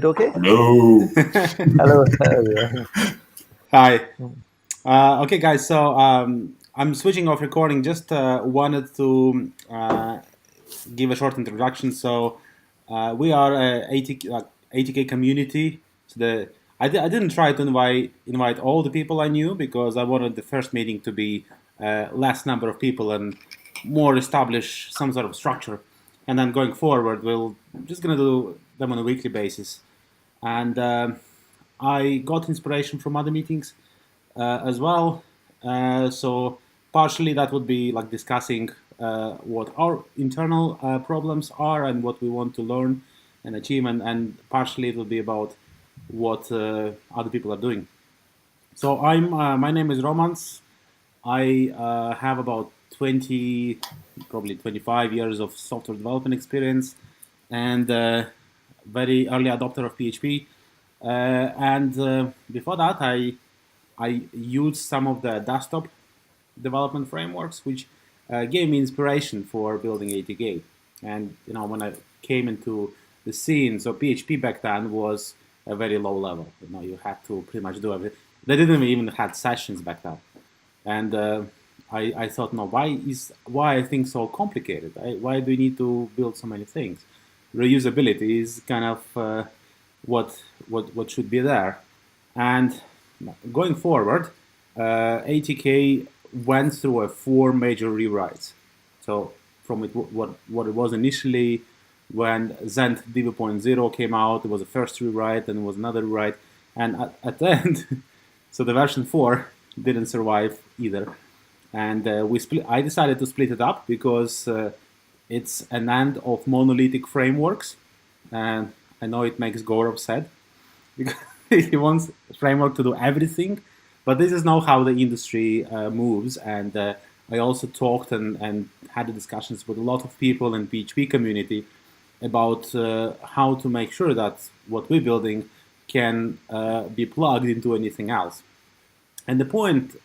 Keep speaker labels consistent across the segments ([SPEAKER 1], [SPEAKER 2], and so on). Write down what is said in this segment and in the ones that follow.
[SPEAKER 1] okay?
[SPEAKER 2] No.
[SPEAKER 1] Hello, everyone.
[SPEAKER 3] Hi. Okay, guys. So I'm switching off recording. Just wanted to give a short introduction. So we are a ATK community. So I didn't try to invite all the people I knew because I wanted the first meeting to be less number of people and more establish some sort of structure. And then going forward, we'll just gonna do them on a weekly basis. And I got inspiration from other meetings as well. So partially that would be like discussing what our internal problems are and what we want to learn and achieve, and partially it will be about what other people are doing. So my name is Romans. I have about 20, probably 25 years of software development experience, and very early adopter of PHP. And before that, I used some of the desktop development frameworks, which gave me inspiration for building ATK. And when I came into the scene, so PHP back then was a very low level. You had to pretty much do everything. They didn't even had sessions back then, and I thought, no, why are things so complicated? Why do we need to build so many things? Reusability is kind of what should be there, and going forward, ATK went through four major rewrites. So from what it was initially, when Zend DB.0 came out, it was a first rewrite, then it was another rewrite, and at the end, so the version 4 didn't survive either. And I decided to split it up because it's an end of monolithic frameworks, and I know it makes Gore upset because he wants a framework to do everything, but this is not how the industry moves. And I also talked and had discussions with a lot of people in PHP community about how to make sure that what we're building can be plugged into anything else. And the point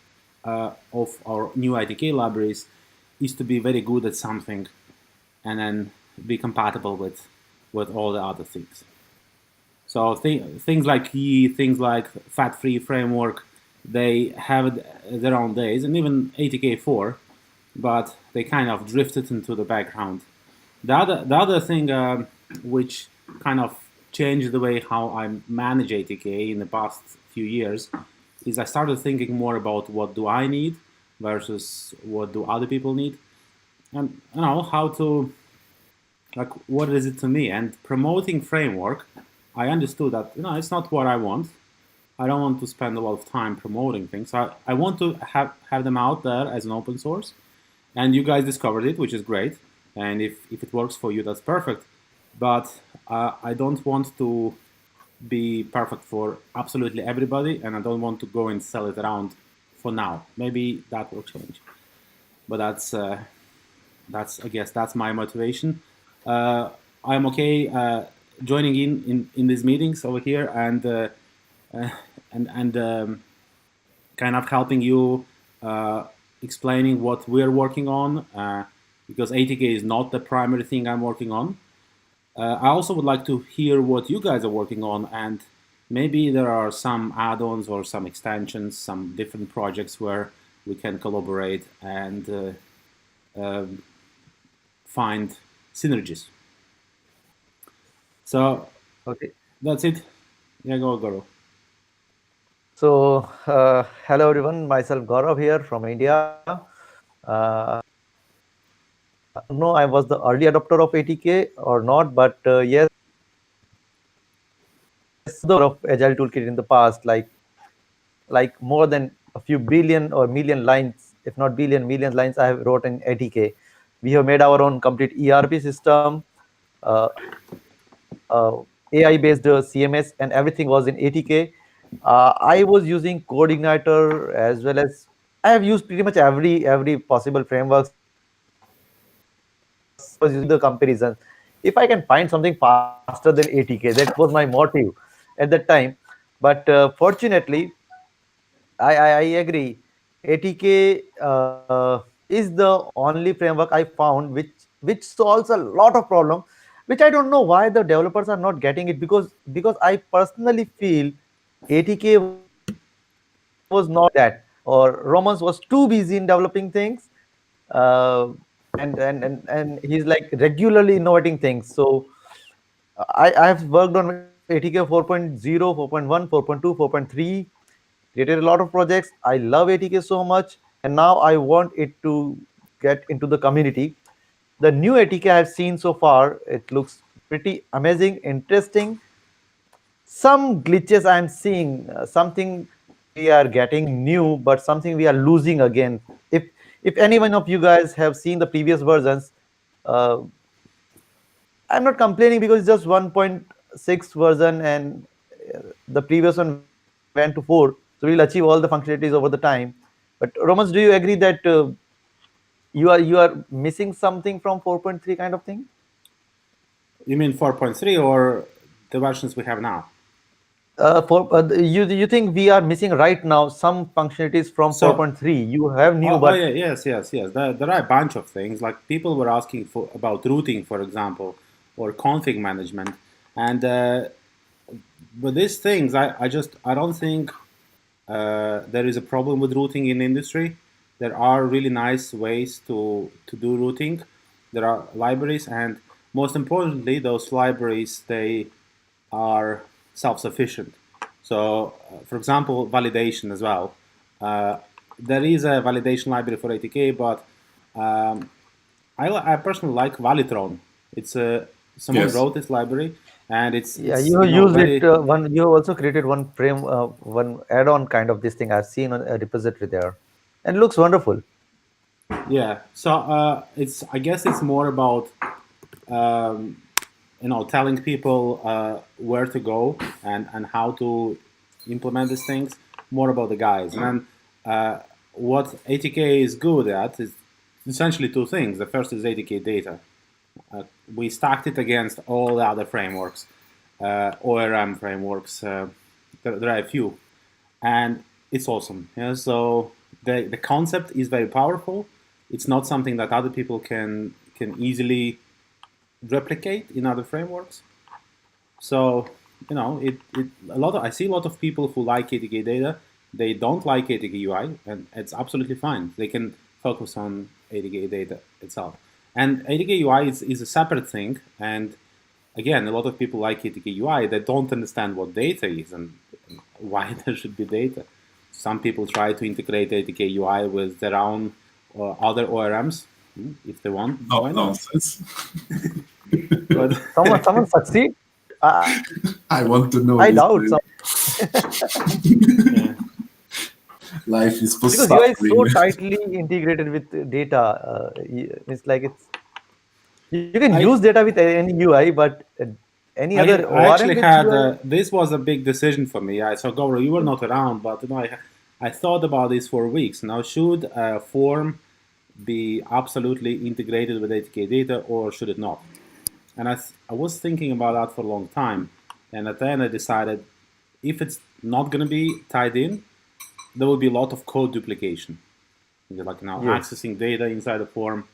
[SPEAKER 3] of our new ITK libraries is to be very good at something and then be compatible with all the other things. So things like Key, things like fat-free framework, they have their own days, and even ATK4, but they kind of drifted into the background. The other thing which kind of changed the way how I manage ATK in the past few years is I started thinking more about what do I need versus what do other people need, and how to, like, what is it to me. And promoting framework, I understood that it's not what I want. I don't want to spend a lot of time promoting things. I want to have them out there as an open source, and you guys discovered it, which is great. And if it works for you, that's perfect. But I don't want to be perfect for absolutely everybody, and I don't want to go and sell it around for now. Maybe that will change, but that's I guess that's my motivation. I'm okay joining in these meetings over here and kind of helping you explaining what we're working on, because ATK is not the primary thing I'm working on. I also would like to hear what you guys are working on, and maybe there are some add-ons or some extensions, some different projects where we can collaborate and find synergies. So
[SPEAKER 1] Okay.
[SPEAKER 3] that's it. Yeah, go, Garo.
[SPEAKER 1] So, hello, everyone. Myself, Gaurav here from India. Uh, no, I was the early adopter of ATK or not, but yes, of Agile Toolkit in the past, like more than a few billion or million lines, if not billion, million lines I have wrote in ATK. We have made our own complete ERP system, uh, AI-based CMS, and everything was in ATK. I was using Code Igniter as well as I have used pretty much every possible frameworks. Was using the comparison. If I can find something faster than ATK, that was my motive at that time. But fortunately, I agree. ATK is the only framework I found which solves a lot of problem. which I don't know why the developers are not getting it, because I personally feel ATK was not that, or Romans was too busy in developing things, uh, and he's like regularly innovating things. So I have worked on ATK 4.0, 4.1, 4.2, 4.3, created a lot of projects. I love ATK so much, and now I want it to get into the community. The new ATK I've seen so far, it looks pretty amazing, interesting. Some glitches I'm seeing, something we are getting new, but something we are losing again. If any one of you guys have seen the previous versions, uh, I'm not complaining because it's just 1.6 version, and the previous one went to 4, so we'll achieve all the functionalities over the time. But Romans, do you agree that you are missing something from 4.3 kind of thing?
[SPEAKER 3] You mean 4.3 or the versions we have now?
[SPEAKER 1] You think we are missing right now some functionalities from
[SPEAKER 3] So,
[SPEAKER 1] 4.3? You have new,
[SPEAKER 3] oh
[SPEAKER 1] but
[SPEAKER 3] yeah, yes. There are a bunch of things. Like people were asking for about routing, for example, or config management, and with these things, I don't think there is a problem with routing in industry. There are really nice ways to do routing. There are libraries, and most importantly, those libraries they are self-sufficient. So, for example, validation as well. Uh, there is a validation library for ATK, but um, I personally like Valitron. It's a someone
[SPEAKER 2] Yes.
[SPEAKER 3] wrote this library, and
[SPEAKER 1] yeah,
[SPEAKER 3] it's
[SPEAKER 1] you have used it.
[SPEAKER 3] very
[SPEAKER 1] One you have also created one add-on kind of this thing. I've seen on a repository there, and it looks wonderful.
[SPEAKER 3] yeah. So it's I guess it's more about um, telling people where to go and how to implement these things, more about the guys. And then what ATK is good at is essentially two things. The first is ATK data. We stacked it against all the other frameworks, ORM frameworks. There are a few, and it's awesome. Yeah, so the concept is very powerful. It's not something that other people can easily replicate in other frameworks. So a lot of I see a lot of people who like ATK data. They don't like ATK UI, and it's absolutely fine. They can focus on ATK data itself. And ATK UI is a separate thing. And again, a lot of people like ATK UI. They don't understand what data is and why there should be data. Some people try to integrate ATK UI with their own or other ORMs if they want.
[SPEAKER 2] No
[SPEAKER 3] Why not?
[SPEAKER 2] nonsense.
[SPEAKER 3] But
[SPEAKER 1] Someone succeed. I doubt some.
[SPEAKER 2] I want to know this.
[SPEAKER 3] yeah.
[SPEAKER 2] Life is for
[SPEAKER 1] Because UI is
[SPEAKER 2] suffering.
[SPEAKER 1] so tightly integrated with data. It's like you can use
[SPEAKER 3] I
[SPEAKER 1] data with any UI, but any other
[SPEAKER 3] I
[SPEAKER 1] ORM
[SPEAKER 3] actually
[SPEAKER 1] with
[SPEAKER 3] had
[SPEAKER 1] UI.
[SPEAKER 3] this was a big decision for me. So Gaurav, you were not around, but I thought about this for weeks. Now, should a form be absolutely integrated with ATK data, or should it not? And I was thinking about that for a long time, and at the end I decided if it's not going to be tied in, there will be a lot of code duplication. Like now
[SPEAKER 1] Yes.
[SPEAKER 3] accessing data inside a form.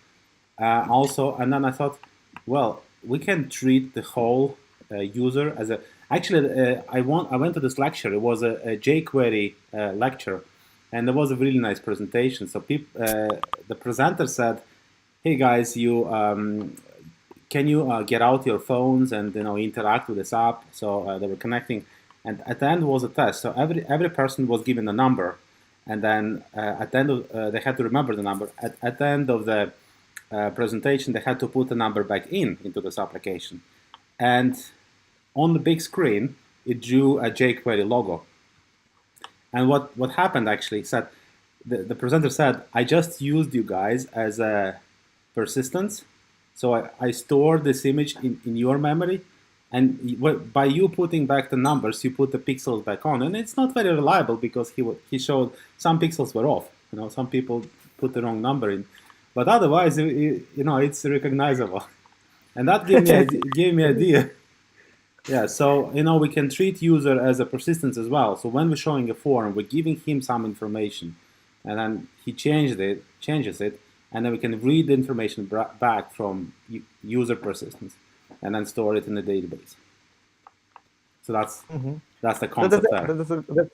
[SPEAKER 3] Also, and then I thought, well, we can treat the whole user as a. Actually, I went to this lecture. It was a jQuery lecture, and there was a really nice presentation. So the presenter said, "Hey guys, you can you get out your phones and interact with this app?" So they were connecting, and at the end was a test. So every person was given a number, and then at the end of, they had to remember the number. At the end of the presentation, they had to put the number back into this application, and on the big screen, it drew a jQuery logo. And what happened actually said the presenter said, I just used you guys as a persistence. So I stored this image in your memory. And by you putting back the numbers, you put the pixels back on. And it's not very reliable because he showed some pixels were off. Some people put the wrong number in. But otherwise, it's recognizable. And that gave me idea. Yeah, so we can treat user as a persistence as well. So when we're showing a form, we're giving him some information, and then he changes it, and then we can read the information back from user persistence. and then store it in the database. So that's the
[SPEAKER 1] So
[SPEAKER 3] concept there.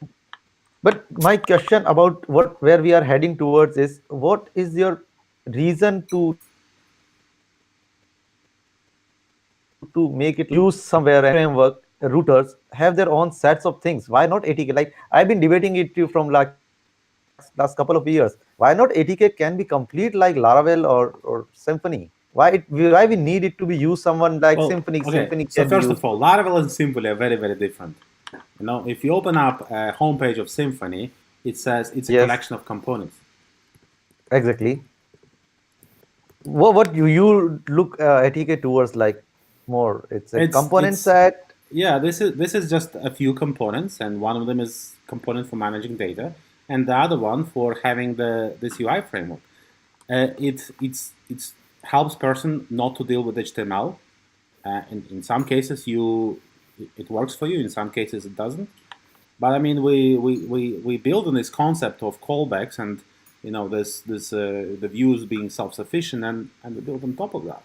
[SPEAKER 1] but my question about where we are heading towards is, what is your reason to make it use somewhere and framework routers have their own sets of things? Why not ATK? Like, I've been debating it to you from last couple of years. Why not ATK can be complete like Laravel or Symfony? Why we need it to be used someone like
[SPEAKER 3] Well,
[SPEAKER 1] Symfony?
[SPEAKER 3] okay.
[SPEAKER 1] Symfony can
[SPEAKER 3] So
[SPEAKER 1] be
[SPEAKER 3] first
[SPEAKER 1] used.
[SPEAKER 3] of all, Laravel and Symfony are very, very different. If you open up a homepage of Symfony, it says it's a
[SPEAKER 1] Yes,
[SPEAKER 3] collection of components.
[SPEAKER 1] exactly. What you look ATK towards like more? It's a component
[SPEAKER 3] It's
[SPEAKER 1] set.
[SPEAKER 3] yeah. This is just a few components, and one of them is component for managing data, and the other one for having this UI framework. It's helps person not to deal with HTML. In some cases, it works for you. In some cases, it doesn't. But I mean, we build on this concept of callbacks and this the views being self-sufficient, and we build on top of that.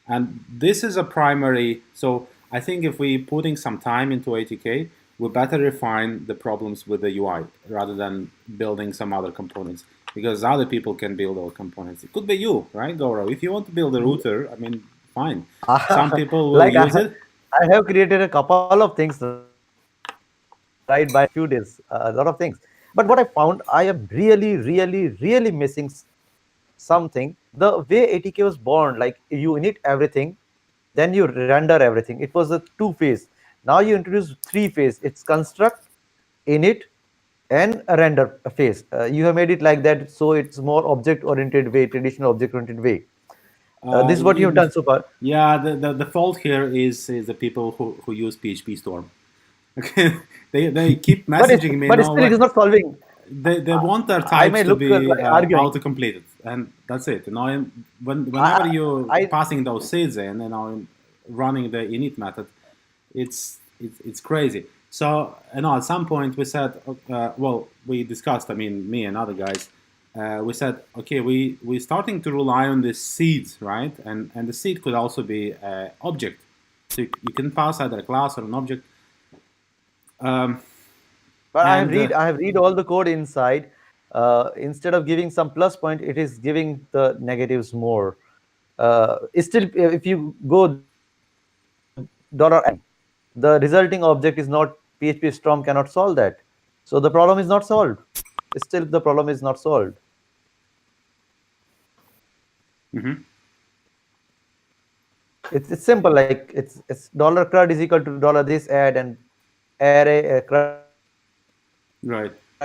[SPEAKER 3] And this is a primary. So I think if we putting some time into ATK, we better refine the problems with the UI rather than building some other components, because other people can build all components. It could be you, right, Gaurav? If you want to build a router, I mean, fine. Some people will
[SPEAKER 1] Like
[SPEAKER 3] use it.
[SPEAKER 1] I have created a couple of things right by few days, a lot of things. But what I found, I am really missing something. The way ATK was born, like you init everything, then you render everything. It was a two-phase. Now you introduce three-phase. It's construct, init, and a render phase. You have made it like that, so it's more object-oriented way, traditional object-oriented way. This is what you have
[SPEAKER 3] You,
[SPEAKER 1] done so far.
[SPEAKER 3] yeah, the fault here is the people who use PHP Storm. Okay, they keep messaging me.
[SPEAKER 1] But still, it is not solving.
[SPEAKER 3] They want their
[SPEAKER 1] I
[SPEAKER 3] types
[SPEAKER 1] may
[SPEAKER 3] to
[SPEAKER 1] look
[SPEAKER 3] be
[SPEAKER 1] like arguing.
[SPEAKER 3] auto-completed, and that's it. Whenever
[SPEAKER 1] I,
[SPEAKER 3] you're
[SPEAKER 1] I
[SPEAKER 3] passing those seeds in, running the init method, it's crazy. So at some point we said, well, we discussed. I mean, me and other guys, we said, okay, we're starting to rely on the seeds, right? And the seed could also be object. So you can pass either a class or an object.
[SPEAKER 1] but
[SPEAKER 3] And
[SPEAKER 1] I have read all the code inside. Instead of giving some plus point, it is giving the negatives more. Still, if you go $i, the resulting object is not PHP Storm cannot solve that. So the problem is not solved. Still, the problem is not solved. It's simple. Like it's dollar crud is equal to dollar this add and array crud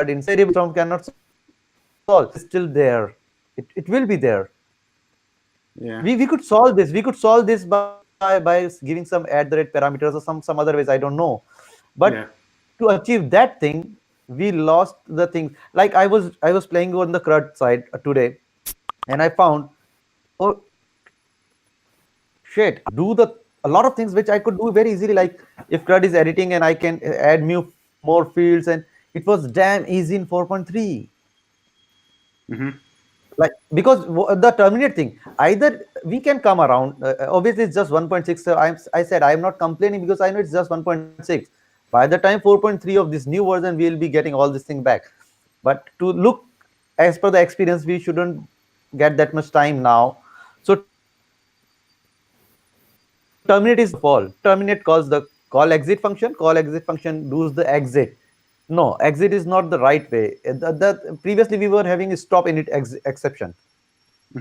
[SPEAKER 1] inside variable storm cannot solve. Still, the problem is still there. It will be there.
[SPEAKER 3] yeah,
[SPEAKER 1] We could solve this. We could solve this by giving some at the rate parameters or some other ways. I don't know,
[SPEAKER 3] yeah.
[SPEAKER 1] but to achieve that thing, we lost the thing. Like I was playing on the CRUD side today, and I found, oh shit, I can do the a lot of things which I could do very easily. Like if CRUD is editing and I can add more fields, and it was damn easy in 4.3. Like because the terminate thing, either we can come around, obviously it's just 1.6. So I said I'm not complaining because I know it's just 1.6. By the time 4.3 of this new version, we'll be getting all this thing back. But to look as per the experience, we shouldn't get that much time now. So terminate is the first of all. Terminate calls the call exit function. Call exit function does the exit. No, exit is not the right way. Previously we were having a stop init exception,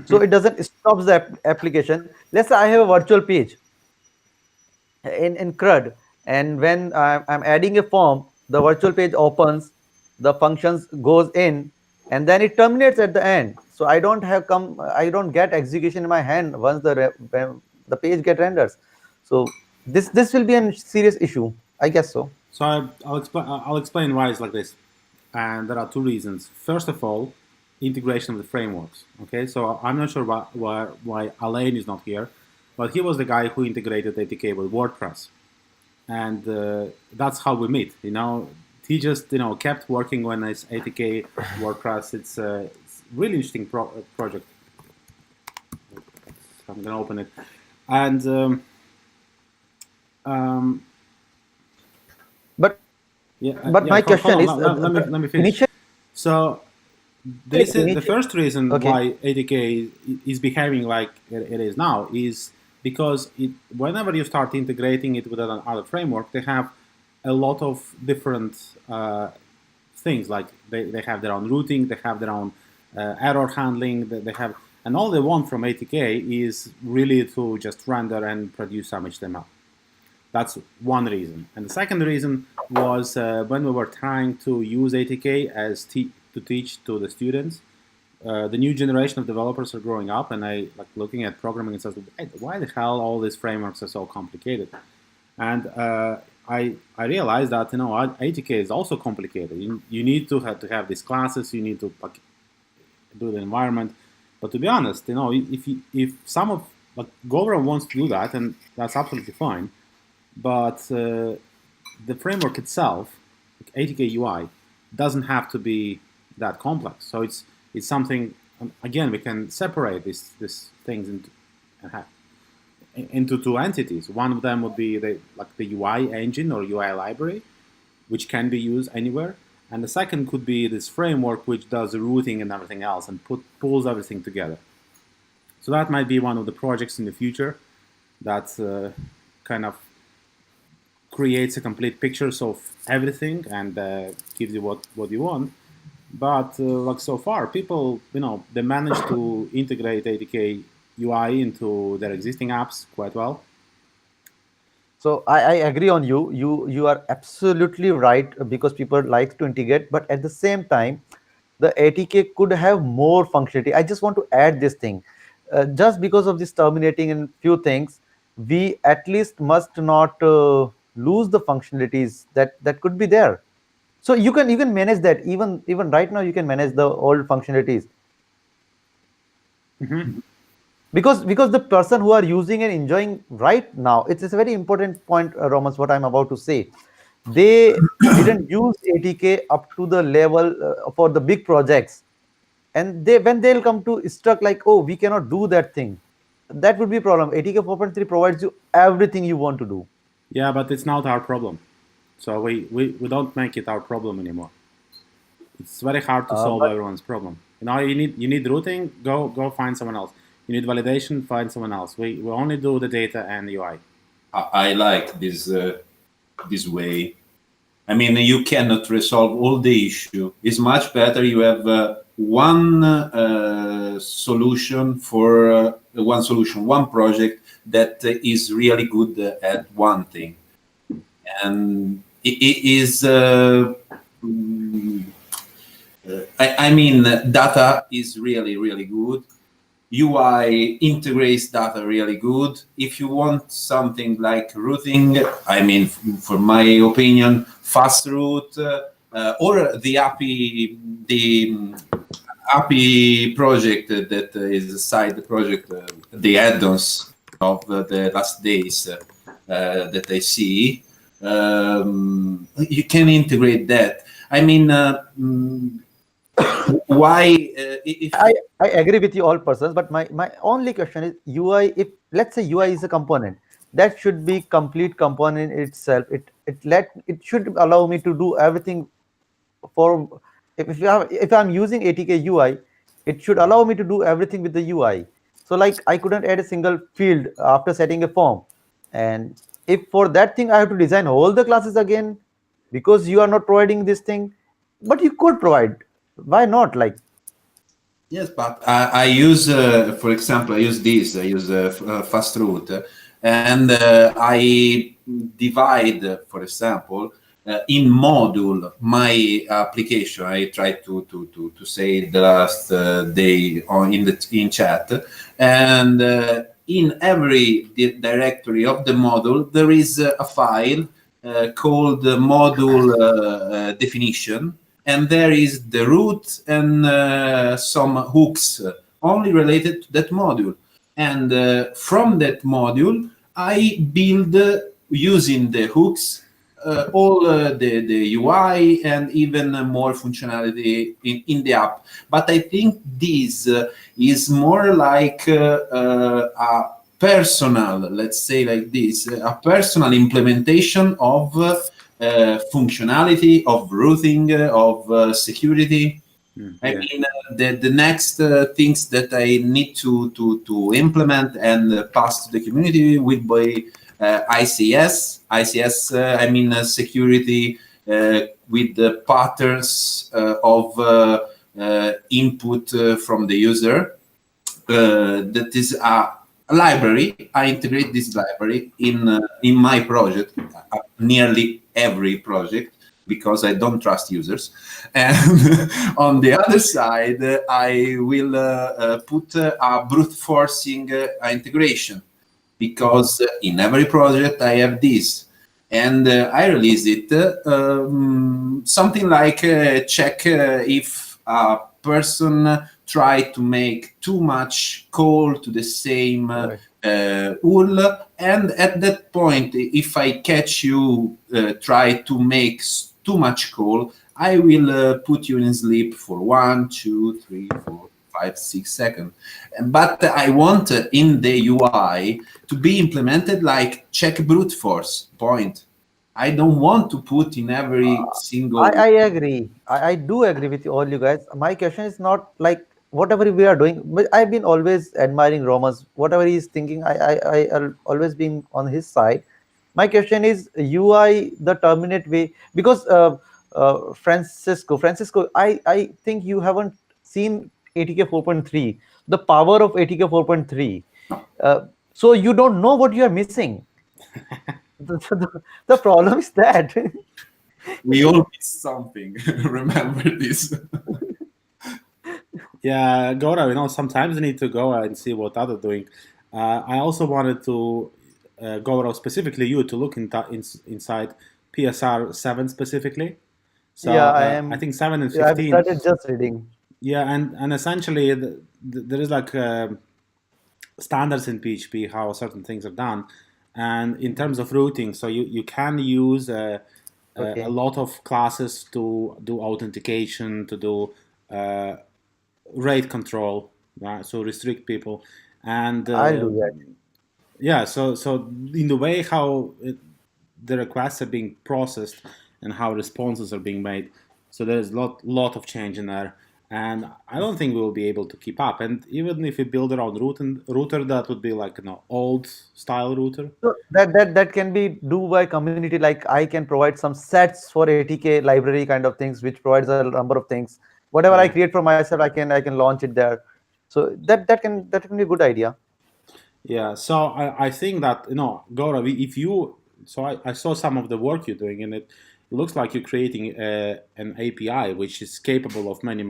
[SPEAKER 1] so it doesn't stops the application. Let's say I have a virtual page in CRUD, and when I'm adding a form, the virtual page opens, the functions goes in, and then it terminates at the end. So I don't get execution in my hand once when the page get renders. So this will be a serious issue, I guess so.
[SPEAKER 3] So I'll explain why it's like this, and there are two reasons. First of all, integration with frameworks. Okay, so I'm not sure why Alain is not here, but he was the guy who integrated ATK with WordPress, and that's how we meet. He just kept working on this ATK WordPress. It's really interesting project. I'm gonna open it, and Um,
[SPEAKER 1] But
[SPEAKER 3] yeah.
[SPEAKER 1] my
[SPEAKER 3] Hold
[SPEAKER 1] question
[SPEAKER 3] on.
[SPEAKER 1] is,
[SPEAKER 3] Let me finish.
[SPEAKER 1] initially,
[SPEAKER 3] So the
[SPEAKER 1] initially,
[SPEAKER 3] first reason
[SPEAKER 1] okay.
[SPEAKER 3] why ATK is behaving like it is now is because whenever you start integrating it with another framework, they have a lot of different things. Like they have their own routing, they have their own error handling, they have, and all they want from ATK is really to just render and produce some HTML. That's one reason. And the second reason was when we were trying to use ATK to teach to the students. The new generation of developers are growing up, and I like looking at programming and says, why the hell all these frameworks are so complicated? And I realized that ATK is also complicated. You need to have these classes. You need to like, do the environment. But to be honest, if some of like Govra wants to do that, and that's absolutely fine. But the framework itself, like ATK UI, doesn't have to be that complex. So it's something. Again, we can separate these things into two entities. One of them would be the UI engine or UI library, which can be used anywhere, and the second could be this framework which does the routing and everything else and pulls everything together. So that might be one of the projects in the future that kind of creates a complete pictures of everything and gives you what you want. But like so far, people they manage to integrate ATK UI into their existing apps quite well.
[SPEAKER 1] So I agree on you. You are absolutely right because people like to integrate, but at the same time, the ATK could have more functionality. I just want to add this thing. Just because of this terminating and few things, we at least must not lose the functionalities that could be there. So you can manage that even right now. You can manage the old functionalities
[SPEAKER 3] Mm-hmm.
[SPEAKER 1] because the person who are using and enjoying right now, it's a very important point, Romans, what I'm about to say. They didn't use ATK up to the level for the big projects, and when they'll come to struck like, oh, we cannot do that thing, that would be a problem. ATK 4.3 provides you everything you want to do.
[SPEAKER 3] Yeah, but it's not our problem. So we don't make it our problem anymore. It's very hard to solve
[SPEAKER 1] But
[SPEAKER 3] everyone's problem. You need routing, go find someone else. You need validation, find someone else. We only do the data and UI.
[SPEAKER 2] I like this way. I mean, you cannot resolve all the issue. It's much better you have one solution for one project that is really good at one thing, and it is. I mean, data is really, really good. UI integrates data really good. If you want something like routing, I mean, for my opinion, fast route or the API project that is a side project, the add-ons of the last days that I see, you can integrate that. I mean, why if
[SPEAKER 1] I agree with you all persons, but my only question is UI. If let's say UI is a component, that should be complete component itself. It should allow me to do everything for if I'm using ATK UI, it should allow me to do everything with the UI. So like I couldn't add a single field after setting a form, and if for that thing I have to design all the classes again because you are not providing this thing, but you could provide. Why not? Like,
[SPEAKER 2] Yes, but I use, for example, I use this. I use fast route, and I divide, for example, in module my application. I tried to say the last day on in chat, and in every directory of the module there is a file called module definition, and there is the root and some hooks only related to that module. And from that module, I build using the hooks all the UI and even more functionality in the app. But I think this is more like personal, let's say like this, a personal implementation of functionality, of routing, of security. I
[SPEAKER 3] Yeah.
[SPEAKER 2] mean, the next things that I need to implement and pass to the community will be ICS. ICS, I mean, security with the patterns of input from the user. That is a library. I integrate this library in my project, nearly every project, because I don't trust users. And on the other side, I will put a brute forcing integration, because in every project I have this. And I release it something like check if a person try to make too much call to the same
[SPEAKER 1] Right.
[SPEAKER 2] URL, and at that point, if I catch you try to make too much call, I will put you in sleep for 1, 2, 3, 4, 5, 6 seconds. But I want in the UI to be implemented like check brute force point. I don't want to put in every single.
[SPEAKER 1] I agree. I do agree with all you guys. My question is not like whatever we are doing, but I've been always admiring Roman's. Whatever he's thinking, I'll always been on his side. My question is UI the terminate way, because Francisco, I think you haven't seen ATK 4.3, the power of ATK 4.3. So you don't know what you are missing. The problem is that.
[SPEAKER 2] We all miss something. Remember this.
[SPEAKER 3] Yeah, Gora, sometimes you need to go and see what others doing. I also wanted to, Gora, specifically you, to look inside PSR 7 specifically. So
[SPEAKER 1] Yeah,
[SPEAKER 3] I think 7 and
[SPEAKER 1] I've
[SPEAKER 3] 15.
[SPEAKER 1] started just reading.
[SPEAKER 3] Yeah, and essentially there is like standards in PHP how certain things are done, and in terms of routing, so you can use a
[SPEAKER 1] Okay,
[SPEAKER 3] lot of classes to do authentication, to do uh, rate control, right? So restrict people, and
[SPEAKER 1] I'll do that.
[SPEAKER 3] yeah, so in the way how the requests are being processed and how responses are being made, so there's lot of change in there, and I don't think we'll be able to keep up. And even if we build our own router, that would be like old style router.
[SPEAKER 1] So that can be do by community. Like I can provide some sets for ATK library kind of things, which provides a number of things. Whatever I
[SPEAKER 3] Yeah.
[SPEAKER 1] create for myself, I can launch it there. So that can be a good idea.
[SPEAKER 3] Yeah, so I think that Gaurav, if you so I saw some of the work you're doing, and it looks like you're creating an API which is capable of many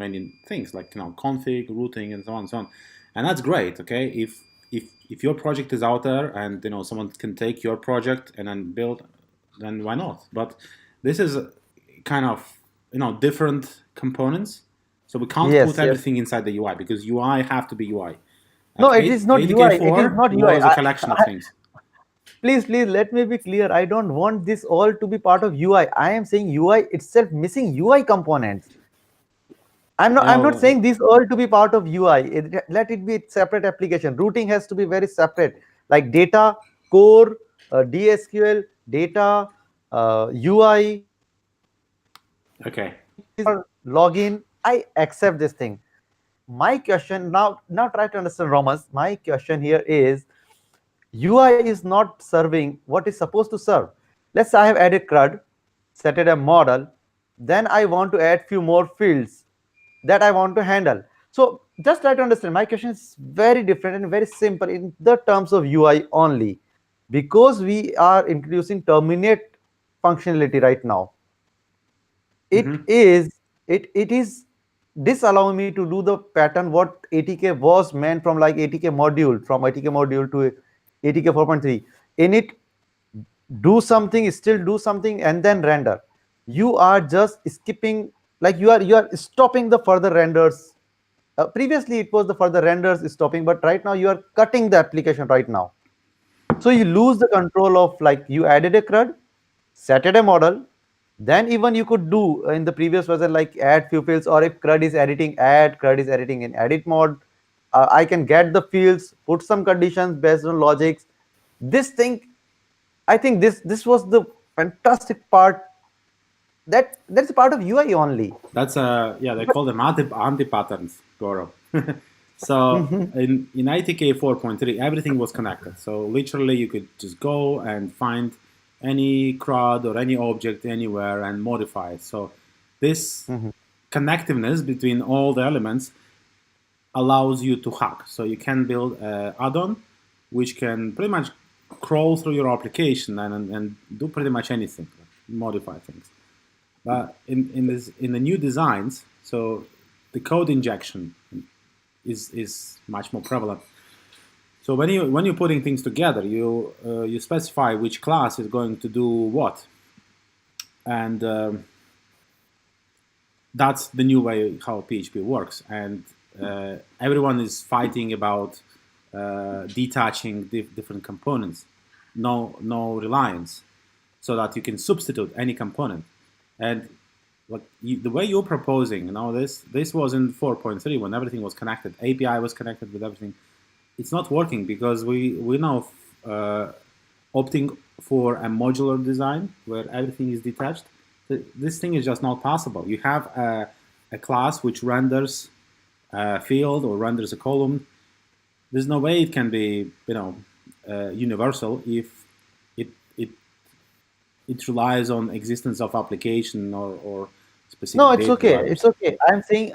[SPEAKER 3] things like config, routing, and so on and so on, and that's great. Okay, if your project is out there and someone can take your project and then build, then why not? But this is kind of different components, so we can't put
[SPEAKER 1] Yes, yes.
[SPEAKER 3] everything inside the UI because UI have to be UI.
[SPEAKER 1] No,
[SPEAKER 3] Like
[SPEAKER 1] it is not UI. It is
[SPEAKER 3] 8K4
[SPEAKER 1] not UI.
[SPEAKER 3] was a collection of things.
[SPEAKER 1] Please, let me be clear. I don't want this all to be part of UI. I am saying UI itself missing UI components. I'm not
[SPEAKER 3] Oh,
[SPEAKER 1] saying this all to be part of UI. Let it be separate application. Routing has to be very separate, like data, core, DSQL, data, UI,
[SPEAKER 3] okay.
[SPEAKER 1] or login. I accept this thing. My question now try to understand Romas. My question here is UI is not serving what is supposed to serve. Let's say I have added CRUD, set it a model, then I want to add few more fields that I want to handle. So just try to understand. My question is very different and very simple in the terms of UI only, because we are introducing terminate functionality right now. It
[SPEAKER 3] Hmm.
[SPEAKER 1] is it is disallowing me to do the pattern what ATK was meant from, like ATK module, from ATK module to ATK 4.3. In it, do something, still do something, and then render. You are just skipping, like you are stopping the further renders. Previously it was the further renders stopping, but right now you are cutting the application right now. So you lose the control of, like, you added a CRUD, set it a model, then even you could do in the previous version like add few fields, or if CRUD is editing, add CRUD is editing in edit mode. I can get the fields, put some conditions based on logics. This thing, I think this was the fantastic part. That's a part of UI only.
[SPEAKER 3] That's yeah, they
[SPEAKER 1] But
[SPEAKER 3] call them anti patterns, Goro. So in ATK 4.3, everything was connected. So literally, you could just go and find any CRUD or any object anywhere and modify it. So this connectiveness between all the elements allows you to hack. So you can build an add-on which can pretty much crawl through your application and do pretty much anything, like modify things. But in the new designs, so the code injection is much more prevalent. So when you're putting things together, you specify which class is going to do what, and that's the new way how PHP works. And everyone is fighting about detaching different components, no reliance, so that you can substitute any component. And like the way you're proposing, this was in 4.3 when everything was connected, API was connected with everything. It's not working because we now opting for a modular design where everything is detached. This thing is just not possible. You have a class which renders a field or renders a column. There's no way it can be universal if it it relies on existence of application or specific
[SPEAKER 1] no, it's
[SPEAKER 3] data
[SPEAKER 1] okay.
[SPEAKER 3] drivers.
[SPEAKER 1] It's okay.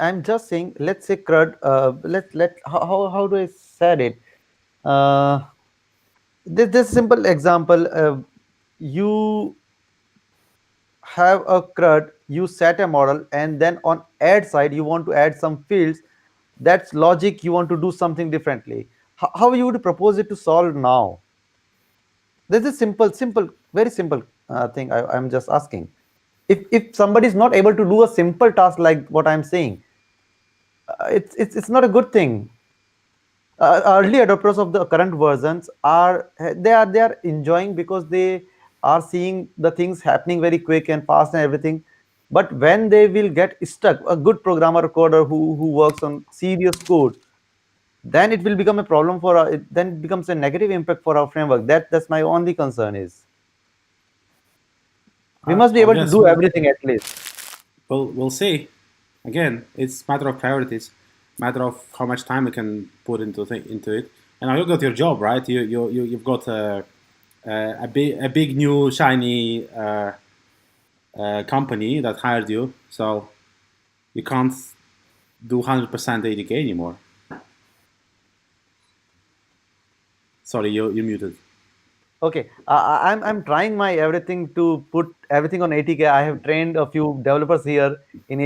[SPEAKER 1] I'm just saying. Let's say CRUD. Let how do I said it? Uh, this simple example. You have a CRUD. You set a model, and then on add side you want to add some fields. That's logic. You want to do something differently. How you would propose it to solve now? This is simple, very simple thing. I'm just asking. If somebody is not able to do a simple task like what I'm saying, it's not a good thing. Early adopters of the current versions are enjoying because they are seeing the things happening very quick and fast and everything. But when they will get stuck, a good programmer or coder who works on serious code, then it will become a problem for then it becomes a negative impact for our framework. That's my only concern is we must be
[SPEAKER 3] I
[SPEAKER 1] able to
[SPEAKER 3] guess
[SPEAKER 1] do everything at least.
[SPEAKER 3] we'll see. Again, it's matter of priorities, matter of how much time we can put into it. And now you got your job, right? You've got a big new shiny company that hired you, so you can't do 100% ADK anymore. Sorry, you're muted.
[SPEAKER 1] Okay, I'm trying my everything to put everything on ATK. I have trained a few developers here in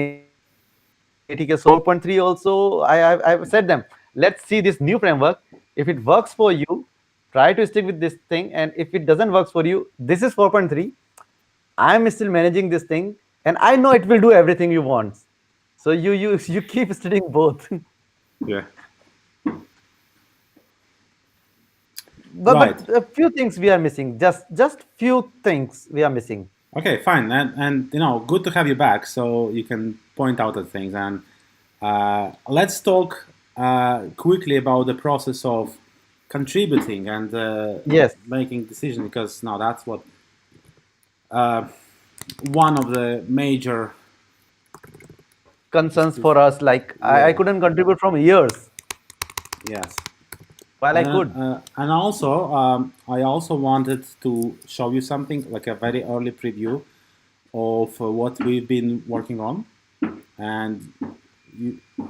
[SPEAKER 1] ATK 4.3 also. I've said them, let's see this new framework. If it works for you, try to stick with this thing. And if it doesn't work for you, this is 4.3. I'm still managing this thing, and I know it will do everything you want. So you keep studying both.
[SPEAKER 3] Yeah. Right.
[SPEAKER 1] But a few things we are missing. Just few things we are missing.
[SPEAKER 3] Okay, fine, and good to have you back, so you can point out at things. And let's talk quickly about the process of contributing and
[SPEAKER 1] Yes,
[SPEAKER 3] making decisions, because now that's what one of the major
[SPEAKER 1] concerns for us. Like I
[SPEAKER 3] yeah.
[SPEAKER 1] couldn't contribute from years
[SPEAKER 3] Yes.
[SPEAKER 1] while I could.
[SPEAKER 3] And also, I also wanted to show you something like a very early preview of what we've been working on, and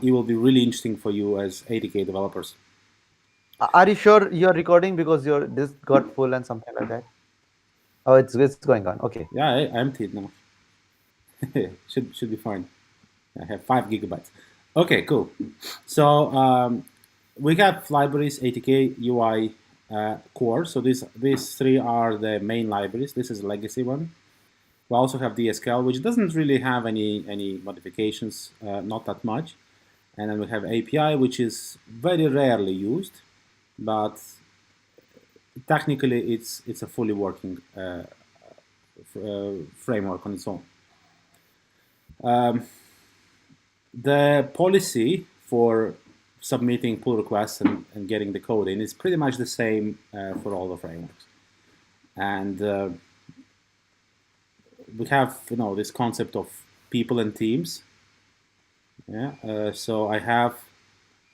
[SPEAKER 3] it will be really interesting for you as ATK developers.
[SPEAKER 1] Are you sure you're recording because your disk got full and something like that? Oh, it's going on. Okay.
[SPEAKER 3] Yeah, I emptied now. should be fine. I have 5 GB. Okay, cool. So we have libraries ATK UI core. So these three are the main libraries. This is a legacy one. We also have DSCL, which doesn't really have any modifications, not that much. And then we have API, which is very rarely used, but technically it's a fully working framework on its own. The policy for submitting pull requests and getting the code in. It's pretty much the same for all the frameworks. And we have this concept of people and teams. Yeah. So I have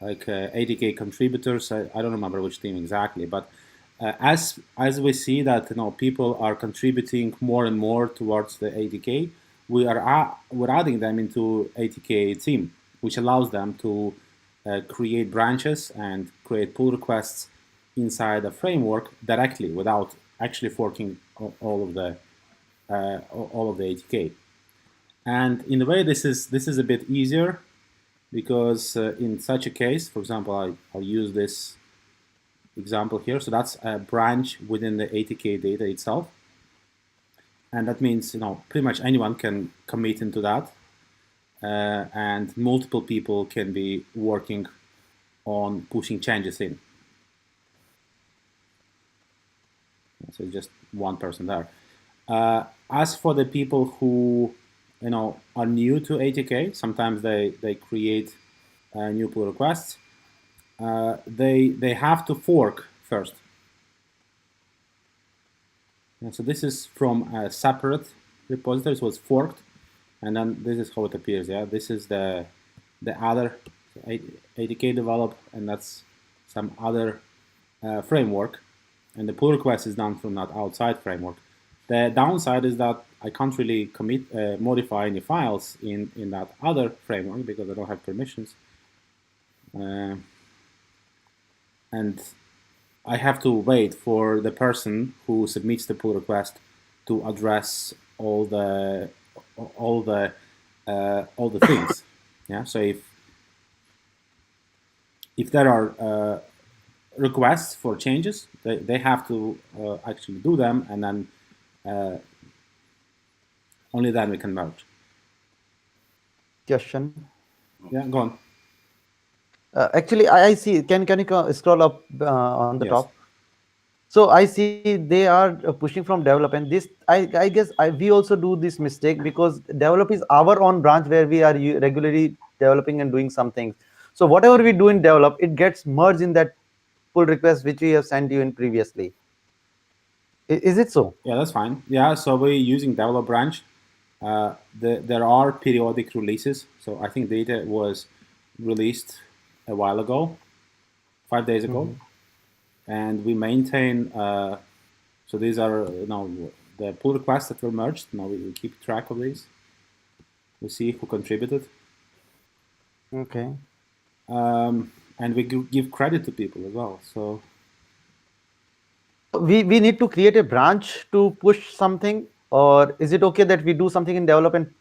[SPEAKER 3] like ATK contributors. I don't remember which team exactly, but as we see that people are contributing more and more towards the ATK, we're adding them into ATK team, which allows them to create branches and create pull requests inside a framework directly without actually forking all of the ATK. And in a way, this is a bit easier because in such a case, for example, I'll use this example here. So that's a branch within the ATK data itself. And that means, pretty much anyone can commit into that. And multiple people can be working on pushing changes in. So just one person there. As for the people who, are new to ATK, sometimes they create new pull requests. They have to fork first. And so this is from a separate repository, so it's forked, and then this is how it appears. Yeah, this is the other ATK develop, and that's some other framework, and the pull request is done from that outside framework. The downside is that I can't really modify any files in that other framework because I don't have permissions. And I have to wait for the person who submits the pull request to address all the things. Yeah. So if there are requests for changes, they have to actually do them, and then only then we can merge.
[SPEAKER 1] Question.
[SPEAKER 3] Yeah, go on.
[SPEAKER 1] Actually, I see. Can you scroll up on the
[SPEAKER 3] Yes.
[SPEAKER 1] top? So I see they are pushing from development. This I guess we also do this mistake because develop is our own branch where we are regularly developing and doing some things. So whatever we do in develop, it gets merged in that pull request which we have sent you in previously. Is it so?
[SPEAKER 3] Yeah, that's fine. Yeah, so we're using develop branch. There are periodic releases. So I think data was released a while ago, 5 days ago, and we maintain. So these are the pull requests that were merged. Now we keep track of these. We see who contributed.
[SPEAKER 1] Okay.
[SPEAKER 3] And we give credit to people as well. So
[SPEAKER 1] we need to create a branch to push something, or is it okay that we do something in development?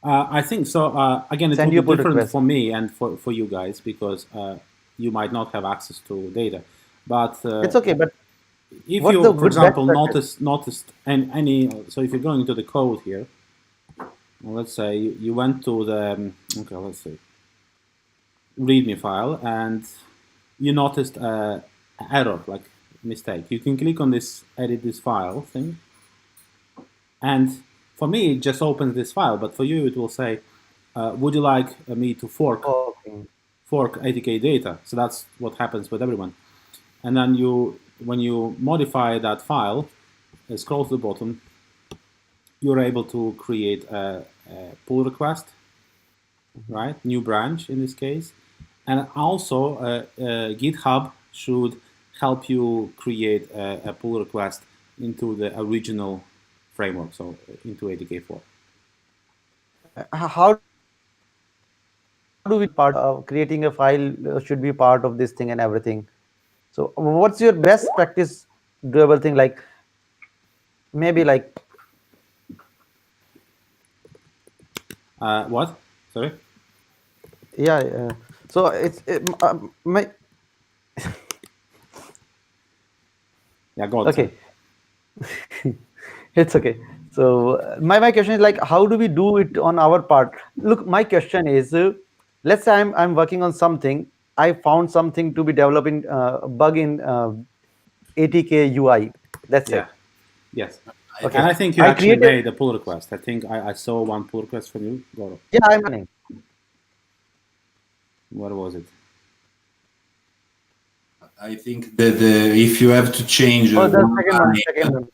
[SPEAKER 3] I think so. Again, it will be different for me and for you guys because you might not have access to data. But
[SPEAKER 1] it's okay. But
[SPEAKER 3] if you, for example, noticed any, so if you're going into the code here, let's say you went to the let's say README file and you noticed an error, like mistake. You can click on this edit this file thing, and for me it just opens this file, but for you it will say, would you like me to fork ATK data? So that's what happens with everyone. And then when you modify that file, scroll to the bottom, you're able to create a pull request, right? New branch in this case. And also GitHub should help you create a pull request into the original framework, so into ATK4.
[SPEAKER 1] How do we part of creating a file should be part of this thing and everything? So what's your best practice doable thing, like maybe like
[SPEAKER 3] what? Sorry?
[SPEAKER 1] Yeah. So it's my
[SPEAKER 3] yeah, go on.
[SPEAKER 1] Okay. It's okay. So my question is like, how do we do it on our part? Look, my question is, let's say I'm working on something. I found something to be developing bug in ATK UI. That's it.
[SPEAKER 3] Yes.
[SPEAKER 1] Okay.
[SPEAKER 3] And I think you actually made a pull request. I think I saw one pull request from you. Go on.
[SPEAKER 1] Yeah, I'm running.
[SPEAKER 3] What was it?
[SPEAKER 2] I think that if you have to change
[SPEAKER 1] Oh, the
[SPEAKER 2] one
[SPEAKER 1] second one, second
[SPEAKER 2] line,
[SPEAKER 1] one.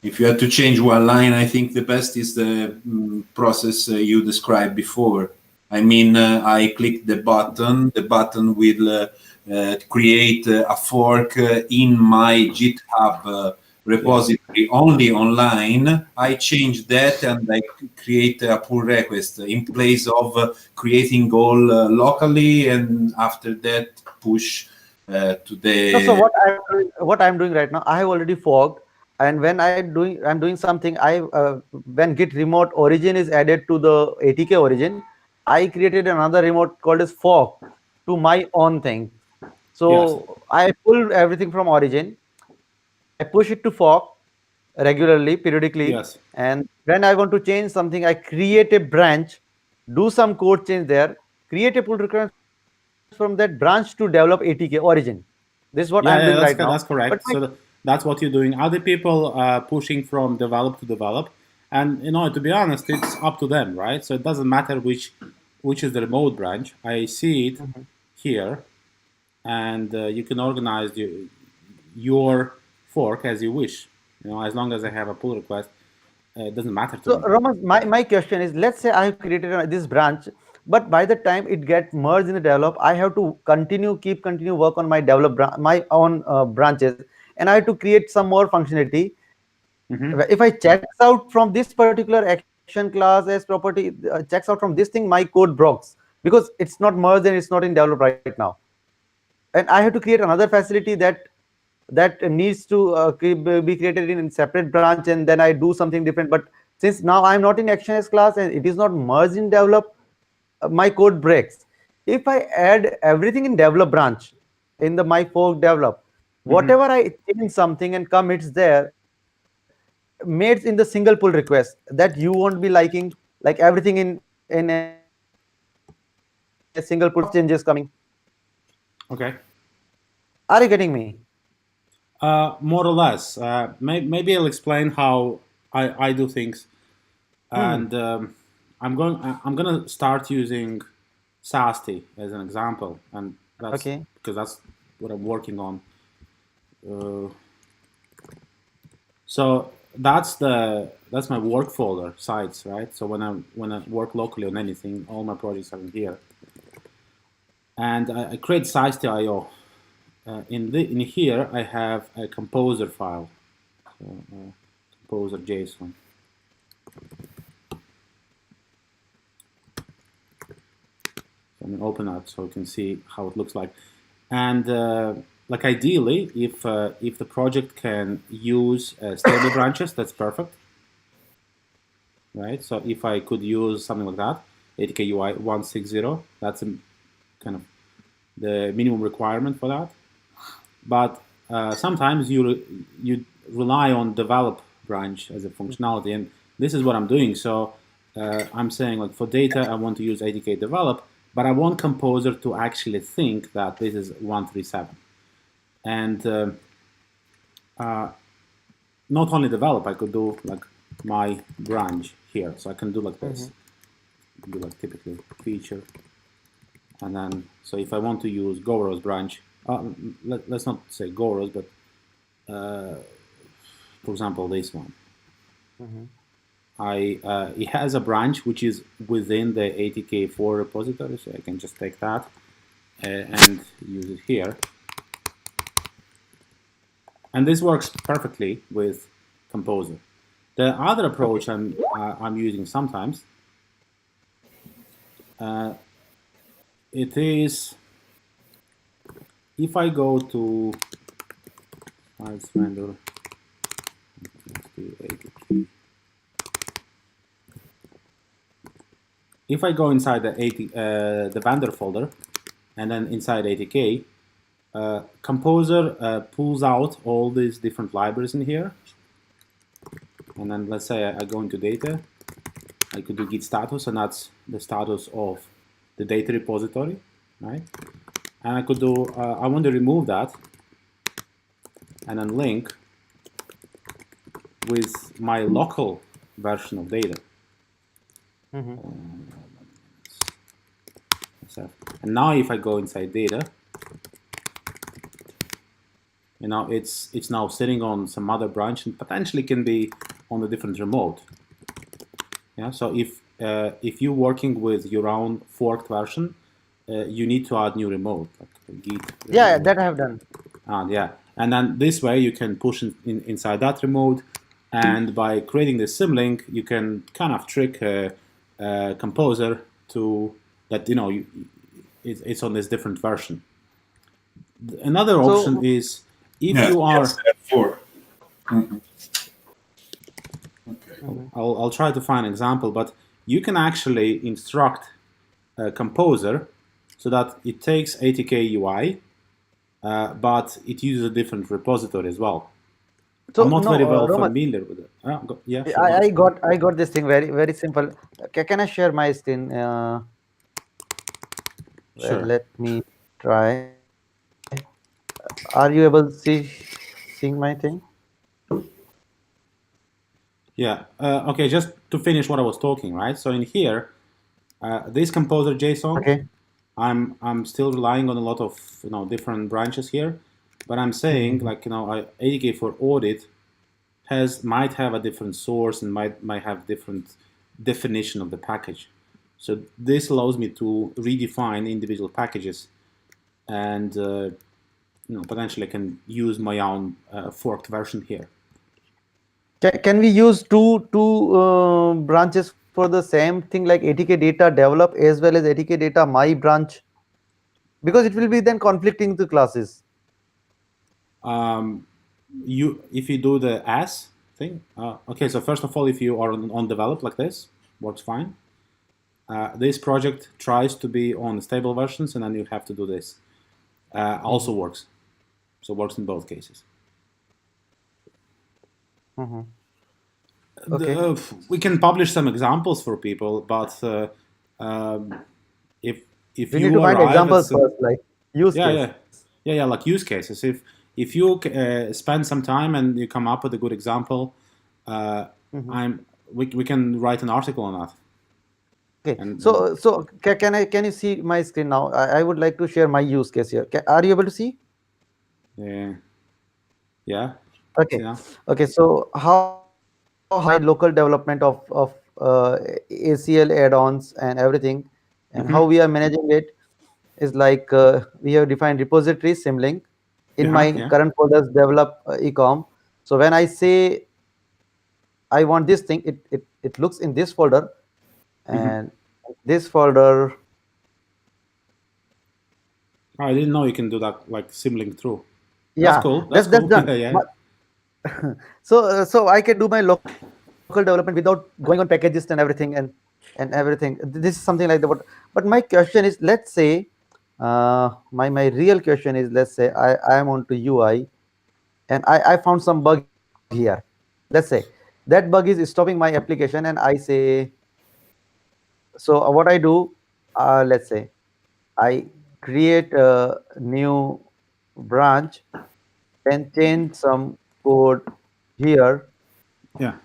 [SPEAKER 2] if you have to change one line, I think the best is the process you described before. I mean, I click the button. The button will create a fork in my GitHub repository only online. I change that and I create a pull request in place of creating all locally, and after that push to
[SPEAKER 1] No, so
[SPEAKER 2] the.
[SPEAKER 1] what I'm doing right now, I have already forked, and when I'm doing something, when git remote origin is added to the ATK origin, I created another remote called as fork to my own thing.
[SPEAKER 3] Yes.
[SPEAKER 1] So I pull everything from origin, I push it to fork regularly, periodically,
[SPEAKER 3] Yes.
[SPEAKER 1] and when I want to change something, I create a branch, do some code change there, create a pull request from that branch to develop ATK origin. This is what I'm doing
[SPEAKER 3] Yeah,
[SPEAKER 1] right
[SPEAKER 3] yeah,
[SPEAKER 1] now.
[SPEAKER 3] that's
[SPEAKER 1] But my
[SPEAKER 3] correct. So that's what you're doing. Other people are pushing from develop to develop, and to be honest, it's up to them, right? So it doesn't matter which is the remote branch. I see it
[SPEAKER 1] Mhm.
[SPEAKER 3] here, and you can organize your fork as you wish. As long as I have a pull request, it doesn't matter to
[SPEAKER 1] So,
[SPEAKER 3] me.
[SPEAKER 1] Roman, my question is, let's say I have created this branch, but by the time it gets merged in the develop, I have to continue work on my my own branches, and I have to create some more functionality.
[SPEAKER 3] Hmm.
[SPEAKER 1] If I checks out from this particular action class as property, checks out from this thing, my code breaks because it's not merged and it's not in develop right now, and I have to create another facility that needs to be created in separate branch, and then I do something different. But since now I'm not in actions class and it is not merged in develop, my code breaks. If I add everything in develop branch in the my fork develop,
[SPEAKER 3] Hmm.
[SPEAKER 1] whatever I change something and commits there made in the single pull request that you won't be liking, like everything in a single pull request, you will see a lot of changes coming.
[SPEAKER 3] Okay.
[SPEAKER 1] Are you getting me?
[SPEAKER 3] More or less. Maybe I'll explain how I do things,
[SPEAKER 1] Hmm.
[SPEAKER 3] and I'm gonna start using SAST as an example, and that's
[SPEAKER 1] Okay.
[SPEAKER 3] because that's what I'm working on. Uh, so that's my work folder sites, right? So when I work locally on anything, all my projects are in here, and I create SAST.io. In here, I have a composer file, so, composer JSON. So I'm gonna open that so you can see how it looks like. And like ideally, if the project can use stable branches, that's perfect, right? So if I could use something like that, ATK UI 160, that's kind of the minimum requirement for that. But sometimes you rely on develop branch as a functionality, and this is what I'm doing. So I'm saying like for data, I want to use ATK develop, but I want Composer to actually think that this is 137, and not only develop. I could do like my branch here, so I can do like this.
[SPEAKER 1] Mhm.
[SPEAKER 3] Do like typically feature, and then so if I want to use Goros branch, let's not say Goros, but for example, this one.
[SPEAKER 1] Mhm.
[SPEAKER 3] It has a branch which is within the ATK4 repository, so I can just take that and use it here. And this works perfectly with Composer. The other approach
[SPEAKER 1] Okay.
[SPEAKER 3] I'm using sometimes, it is if I go to files vendor, if I go inside the vendor folder and then inside ATK, Composer pulls out all these different libraries in here. And then let's say I go into data, I could do git status, and that's the status of the data repository, right? And I could do, I want to remove that and then link with my local version of data.
[SPEAKER 1] Mhm.
[SPEAKER 3] And now if I go inside data, it's now sitting on some other branch and potentially can be on a different remote. Yeah. So if you're working with your own forked version, you need to add new remote, like git
[SPEAKER 1] Yeah,
[SPEAKER 3] remote.
[SPEAKER 1] that I have done.
[SPEAKER 3] Yeah, and then this way you can push inside that remote, and by creating this symlink, you can kind of trick a composer to that it's on this different version. Another option
[SPEAKER 1] So
[SPEAKER 3] is if
[SPEAKER 2] Yes,
[SPEAKER 3] you are.
[SPEAKER 2] yes, F4. Mhm. Okay.
[SPEAKER 3] I'll try to find an example, but you can actually instruct a composer so that it takes ATK UI, but it uses a different repository as well. I'm not
[SPEAKER 1] no,
[SPEAKER 3] very well
[SPEAKER 1] Roman,
[SPEAKER 3] familiar with it. Yeah, sure. Go
[SPEAKER 1] I
[SPEAKER 3] on.
[SPEAKER 1] got this thing very simple. Can I share my screen? Well,
[SPEAKER 3] Sure.
[SPEAKER 1] let me try. Are you able to seeing my thing?
[SPEAKER 3] Yeah. Okay. Just to finish what I was talking, right? So in here, this composer JSON,
[SPEAKER 1] Okay.
[SPEAKER 3] I'm still relying on a lot of different branches here, but I'm saying
[SPEAKER 1] Mhm.
[SPEAKER 3] like ADK for audit might have a different source and might have different definition of the package. So this allows me to redefine individual packages, and potentially I can use my own forked version here.
[SPEAKER 1] Can we use two branches for the same thing like ATK data develop as well as ATK data my branch? Because it will be then conflicting the classes.
[SPEAKER 3] If you do the as thing, okay. So first of all, if you are on develop like this, works fine. This project tries to be on stable versions, and then you have to do this. Also works. So works in both cases.
[SPEAKER 1] Mhm. Okay.
[SPEAKER 3] We can publish some examples for people, but um, if
[SPEAKER 1] We need
[SPEAKER 3] you
[SPEAKER 1] to find
[SPEAKER 3] arrive at
[SPEAKER 1] examples
[SPEAKER 3] some,
[SPEAKER 1] first, like use
[SPEAKER 3] yeah,
[SPEAKER 1] case.
[SPEAKER 3] yeah, yeah, like use cases. If you spend some time and you come up with a good example, uh,
[SPEAKER 1] Mhm.
[SPEAKER 3] we can write an article on that.
[SPEAKER 1] Okay.
[SPEAKER 3] And
[SPEAKER 1] So can you see my screen now? I would like to share my use case here. Are you able to see?
[SPEAKER 3] yeah, yeah.
[SPEAKER 1] Okay.
[SPEAKER 3] See now?
[SPEAKER 1] Okay. So how my local development of ACL add-ons and everything, and how we
[SPEAKER 3] Mm-hmm.
[SPEAKER 1] are managing it is like we have defined repository symlink in
[SPEAKER 3] Yeah,
[SPEAKER 1] my
[SPEAKER 3] yeah.
[SPEAKER 1] current folders develop ecom. So when I say I want this thing, it looks in this folder,
[SPEAKER 3] Mm-hmm.
[SPEAKER 1] and this folder.
[SPEAKER 3] I didn't know you can do that, like symlink through. That's
[SPEAKER 1] Yeah,
[SPEAKER 3] cool. That's
[SPEAKER 1] that's
[SPEAKER 3] cool.
[SPEAKER 1] done.
[SPEAKER 3] Yeah.
[SPEAKER 1] So I can do my local development without going on packages and everything. This is something like that. But my question is, let's say, my real question is, let's say I am onto UI and I found some bug here. Let's say that bug is stopping my application, and I say, so what I do, let's say I create a new branch, then change some code here.
[SPEAKER 3] Yeah.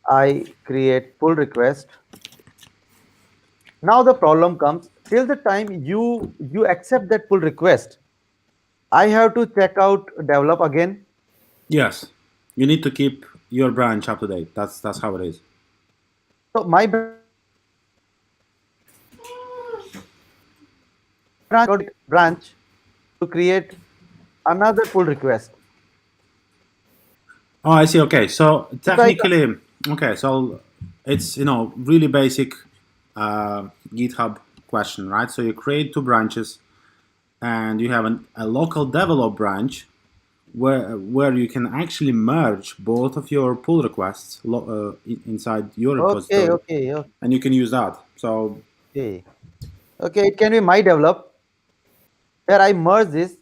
[SPEAKER 1] I create pull request. Now the problem comes till the time you accept that pull request. I have to check out develop again.
[SPEAKER 3] Yes. You need to keep your branch up to date. That's how it is.
[SPEAKER 1] So my branch is already created. I have to create branch to create another pull request.
[SPEAKER 3] Oh, I see. Okay, so
[SPEAKER 1] If I
[SPEAKER 3] technically, okay, so it's really basic GitHub question, right? So you create two branches, and you have a local develop branch where you can actually merge both of your pull requests inside your
[SPEAKER 1] okay,
[SPEAKER 3] repository,
[SPEAKER 1] okay,
[SPEAKER 3] and you can use that. So
[SPEAKER 1] okay, okay, it can be my develop where I merge this,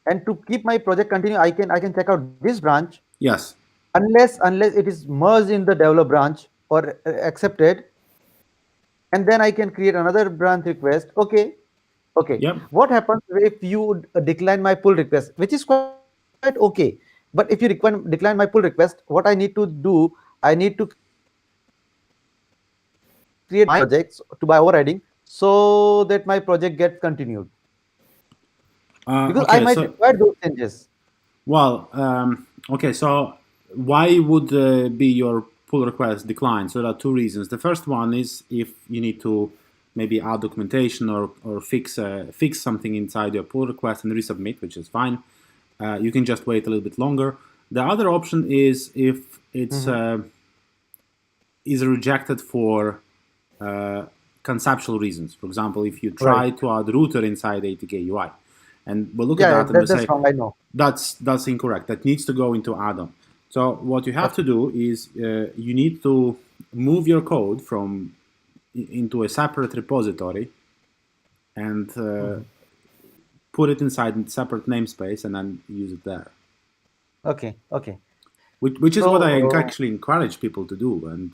[SPEAKER 1] and to keep my project continue, I can check out this branch
[SPEAKER 3] yes,
[SPEAKER 1] unless it is merged in the develop branch or accepted, and then I can create another branch request. Okay, okay.
[SPEAKER 3] yep,
[SPEAKER 1] What happens if you decline my pull request, which is quite okay? But if you decline my pull request, what I need to do, I need to create my projects to by overriding. so that my project gets continued? Because I
[SPEAKER 3] Okay,
[SPEAKER 1] might
[SPEAKER 3] so
[SPEAKER 1] require those changes.
[SPEAKER 3] well, okay, so why would be your pull request declined? So there are two reasons. The first one is if you need to maybe add documentation or fix something inside your pull request and resubmit, which is fine. You can just wait a little bit longer. The other option is if it's
[SPEAKER 1] Mhm.
[SPEAKER 3] is rejected for uh, conceptual reasons. For example, if you
[SPEAKER 1] Right.
[SPEAKER 3] try to add router inside ATK UI, and we'll look at
[SPEAKER 1] Yeah, yeah,
[SPEAKER 3] that and we
[SPEAKER 1] that's
[SPEAKER 3] say
[SPEAKER 1] wrong. I know.
[SPEAKER 3] that's incorrect. That needs to go into add-on. So what you have to
[SPEAKER 1] Okay.
[SPEAKER 3] do is you need to move your code from into a separate repository and
[SPEAKER 1] Mhm.
[SPEAKER 3] put it inside a separate namespace and then use it there.
[SPEAKER 1] Okay. Okay.
[SPEAKER 3] Which is what I
[SPEAKER 1] So
[SPEAKER 3] actually encourage people to do, and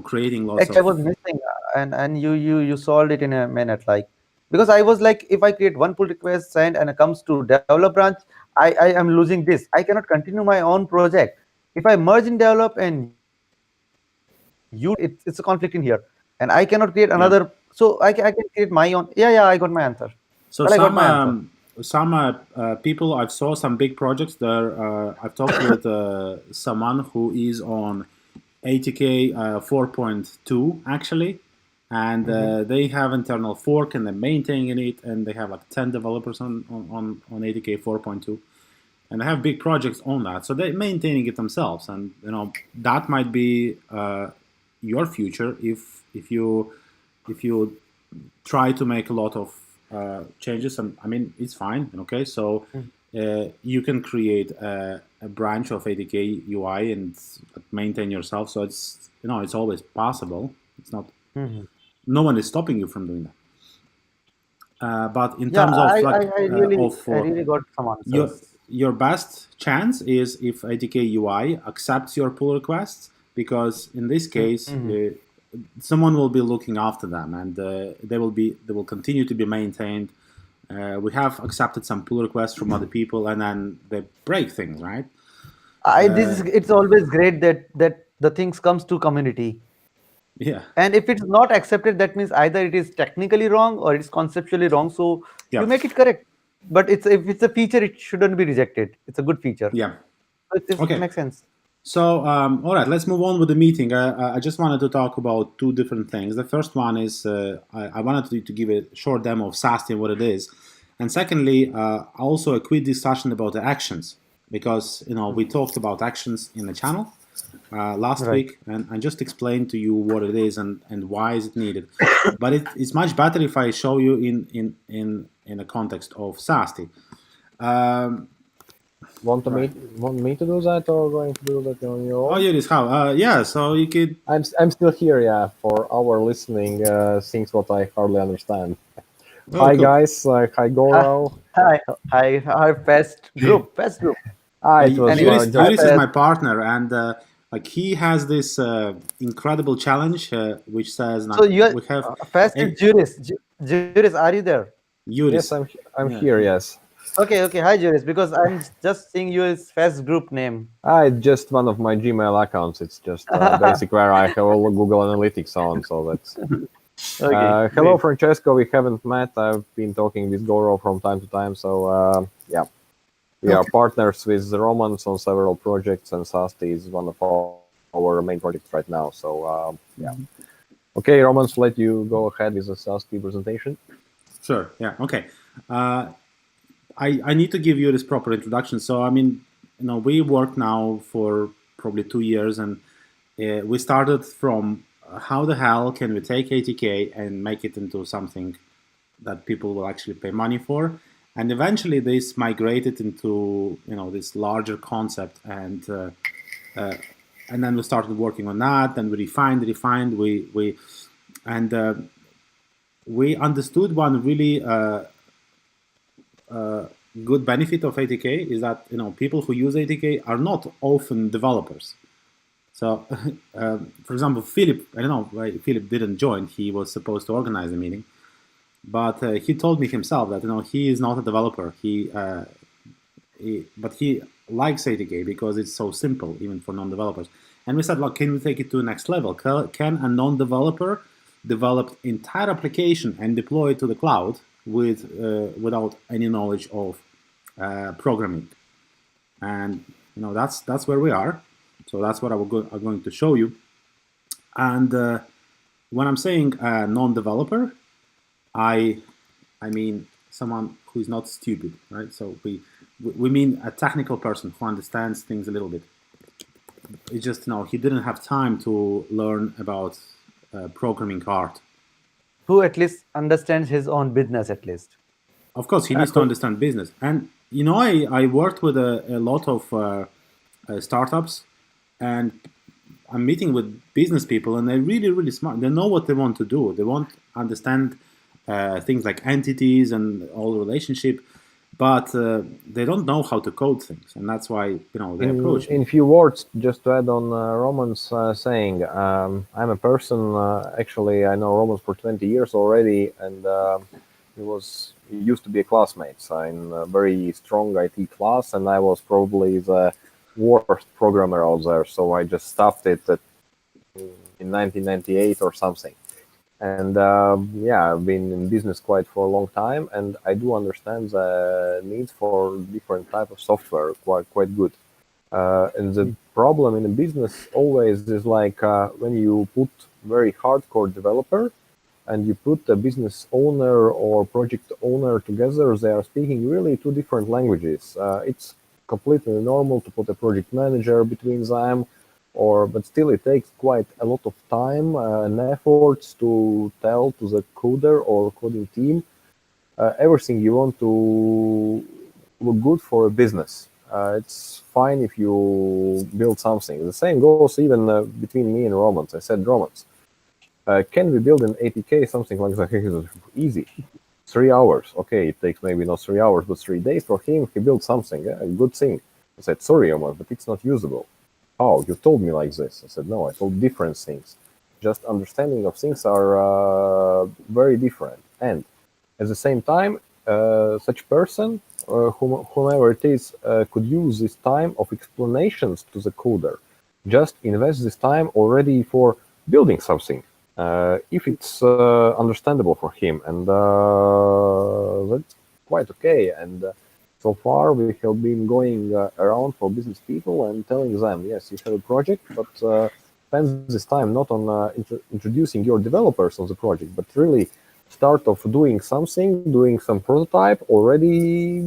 [SPEAKER 3] creating lots
[SPEAKER 1] actually,
[SPEAKER 3] of
[SPEAKER 1] I was missing, and you solved it in a minute, like because I was like, if I create one pull request send and it comes to develop branch, I am losing this. I cannot continue my own project. If I merge in develop and you it's a conflict in here, and I cannot create
[SPEAKER 3] yeah.
[SPEAKER 1] another. So I can create my own. Yeah, yeah, I got my answer.
[SPEAKER 3] So
[SPEAKER 1] Well, I got my answer.
[SPEAKER 3] some people I've saw some big projects there. I've talked with someone who is on ATK 4.2 actually, and
[SPEAKER 1] Hmm.
[SPEAKER 3] they have internal fork and they're maintaining it, and they have like 10 developers on ATK 4.2, and they have big projects on that, so they're maintaining it themselves, and that might be your future if you try to make a lot of changes. And I mean, it's fine. Okay, so you can create a branch of ATK UI and maintain yourself. So it's always possible. It's not.
[SPEAKER 1] Hmm.
[SPEAKER 3] No one is stopping you from doing that. But in
[SPEAKER 1] Yeah,
[SPEAKER 3] terms of
[SPEAKER 1] I really got some
[SPEAKER 3] your
[SPEAKER 1] answers.
[SPEAKER 3] your best chance is if ATK UI accepts your pull requests, because in this case
[SPEAKER 1] Hmm.
[SPEAKER 3] someone will be looking after them, and they will continue to be maintained. We have accepted some pull requests from other people, and then they break things, right?
[SPEAKER 1] I this is it's always great that the things comes to community.
[SPEAKER 3] Yeah,
[SPEAKER 1] And if it's not accepted, that means either it is technically wrong or it's conceptually wrong. So
[SPEAKER 3] yeah,
[SPEAKER 1] you make it correct. But if it's a feature, it shouldn't be rejected. It's a good feature.
[SPEAKER 3] yeah.
[SPEAKER 1] So it
[SPEAKER 3] Okay.
[SPEAKER 1] makes sense.
[SPEAKER 3] So, all right, let's move on with the meeting. I just wanted to talk about two different things. The first one is I wanted to give a short demo of SAST and what it is. And secondly, also a quick discussion about the actions, because we talked about actions in the channel last
[SPEAKER 1] Right.
[SPEAKER 3] week, and just explained to you what it is and why is it needed. But it's much better if I show you in a context of SAST. Um, right.
[SPEAKER 4] Want me to do that or going to do that on your
[SPEAKER 3] Oh,
[SPEAKER 4] own?
[SPEAKER 3] here is how. Yeah, so you could.
[SPEAKER 4] I'm still here, yeah, for our listening things what I hardly understand.
[SPEAKER 3] Oh,
[SPEAKER 4] Hi
[SPEAKER 3] cool.
[SPEAKER 4] guys, hi Goro.
[SPEAKER 1] Our best group, best group.
[SPEAKER 4] It was
[SPEAKER 1] And it,
[SPEAKER 4] just
[SPEAKER 3] Yuris is my partner, and like he has this incredible challenge, which says
[SPEAKER 1] so
[SPEAKER 3] like
[SPEAKER 1] you are
[SPEAKER 3] we have
[SPEAKER 1] fast is
[SPEAKER 3] a
[SPEAKER 1] Juris. Juris, are you there?
[SPEAKER 4] yes,
[SPEAKER 3] Yuris.
[SPEAKER 4] I'm
[SPEAKER 3] Yeah,
[SPEAKER 4] here, yes.
[SPEAKER 1] Okay, okay. Hi, Juris, because I'm just seeing you as fast group name.
[SPEAKER 4] It's just one of my Gmail accounts. It's just basic where I have all the Google Analytics on, so that's.
[SPEAKER 1] Okay,
[SPEAKER 4] Hello,
[SPEAKER 1] great.
[SPEAKER 4] Francesco. We haven't met. I've been talking with Goro from time to time, so yeah. We are
[SPEAKER 3] Okay.
[SPEAKER 4] partners with Romans on several projects, and SASTI is one of our main projects right now. So, yeah. Okay, Romans, let you go ahead with the SASTI presentation.
[SPEAKER 3] Sure. Yeah. Okay. I need to give you this proper introduction. So I mean, we work now for probably 2 years, and we started from how the hell can we take ATK and make it into something that people will actually pay money for, and eventually this migrated into this larger concept, and then we started working on that, and we refined, and we understood one really good benefit of ATK is that people who use ATK are not often developers. So, for example, Philip, I don't know why Philip didn't join. He was supposed to organize the meeting, but he told me himself that he is not a developer. But he likes ATK because it's so simple, even for non-developers. And we said, look, can we take it to the next level? Can a non-developer developed entire application and deploy it to the cloud without any knowledge of programming. And that's where we are. So that's what I'm going to show you. And when I'm saying non-developer, I mean someone who is not stupid, right? So we mean a technical person who understands things a little bit. It's just he didn't have time to learn about programming art.
[SPEAKER 1] Who at least understands his own business at least.
[SPEAKER 3] Of course, he needs to understand business. And I worked with a lot of startups, and I'm meeting with business people, and they're really, really smart. They know what they want to do. They want to understand things like entities and all the relationship, but they don't know how to code things, and that's why they approach me.
[SPEAKER 4] In few words, just to add on Roman's saying, I'm a person. Actually, I know Roman for 20 years already, and he used to be a classmate. So in a very strong IT class, and I was probably the worst programmer out there. So I just stopped it in 1998 or something. And I've been in business quite for a long time, and I do understand the needs for different type of software quite good. And the problem in a business always is like when you put very hardcore developer and you put a business owner or project owner together, they are speaking really two different languages. It's completely normal to put a project manager between them, but still it takes quite a lot of time and efforts to tell to the coder or coding team everything you want to look good for a business. It's fine if you build something. The same goes even between me and Romans. I said, Romans, can we build an ATK, something like that? Easy. 3 hours. Okay, it takes maybe not 3 hours, but 3 days for him. He built something, a good thing. I said, sorry, Roman, but it's not usable. Oh, you told me like this. I said, no, I told different things. Just understanding of things are very different. And at the same time, such person, whomever it is, could use this time of explanations to the coder. Just invest this time already for building something, if it's understandable for him. And that's quite okay. And so far, we have been going around for business people and telling them, yes, you have a project, but spend this time not on introducing your developers on the project, but really start of doing something, doing some prototype already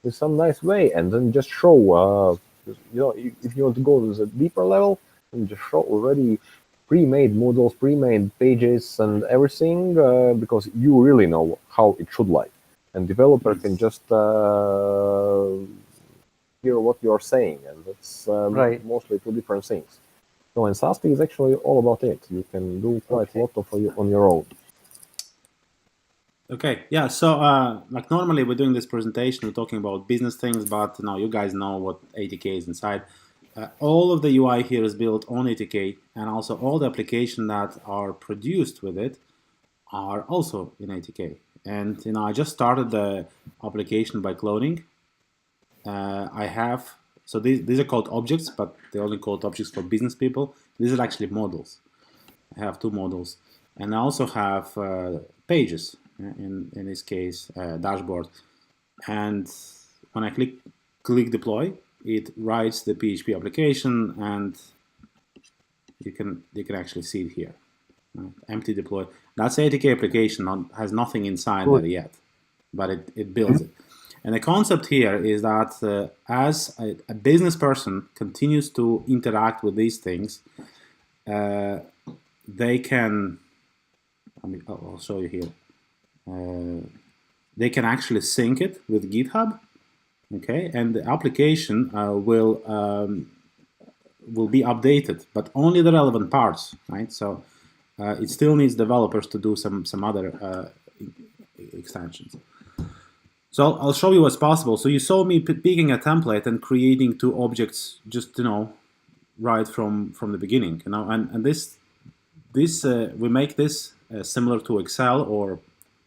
[SPEAKER 4] in some nice way, and then just show, if you want to go to the deeper level, and just show already pre-made models, pre-made pages and everything, because you really know how it should like. And developer can just hear what you're saying, and that's
[SPEAKER 1] Right.
[SPEAKER 4] mostly two different things. So in SAST is actually all about it. You can do quite a lot of on your own.
[SPEAKER 3] Okay, yeah. So, like normally we're doing this presentation, we're talking about business things, but now you guys know what ATK is inside. All of the UI here is built on ATK, and also all the applications that are produced with it are also in ATK. And I just started the application by cloning. So these are called objects, but they're only called objects for business people. These are actually models. I have 2 models, and I also have pages. In this case, dashboard. And when I click deploy, it writes the PHP application, and you can actually see it here. Empty deploy. That's ATK application, has nothing inside there yet, but it builds it. And the concept here is that as a business person continues to interact with these things, they can, I'll show you here. They can actually sync it with GitHub, okay, and the application will be updated, but only the relevant parts, right? So it still needs developers to do some other extensions. So I'll show you what's possible. So you saw me picking a template and creating 2 objects, just right from the beginning, and this we make this similar to Excel or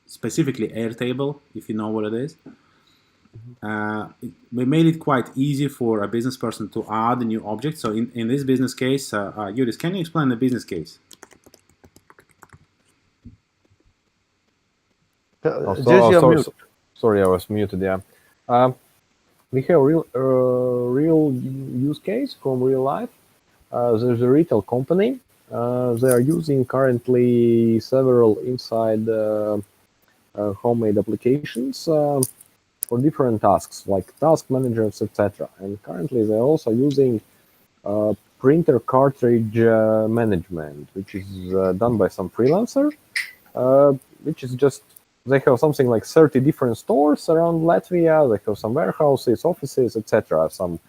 [SPEAKER 3] specifically Airtable, if you know what it is. We made it quite easy for a business person to add a new object. So in this business case, Yuris, can you explain the business case?
[SPEAKER 1] Just your mute.
[SPEAKER 4] Sorry, I was muted. Yeah, we have real use case from real life. There's a retail company. They are using currently several inside homemade applications for different tasks, like task managers, etc. And currently, they're also using printer cartridge management, which is done by some freelancer, which is just, they have something like 30 different stores around Latvia. They have some warehouses, offices, etc. Some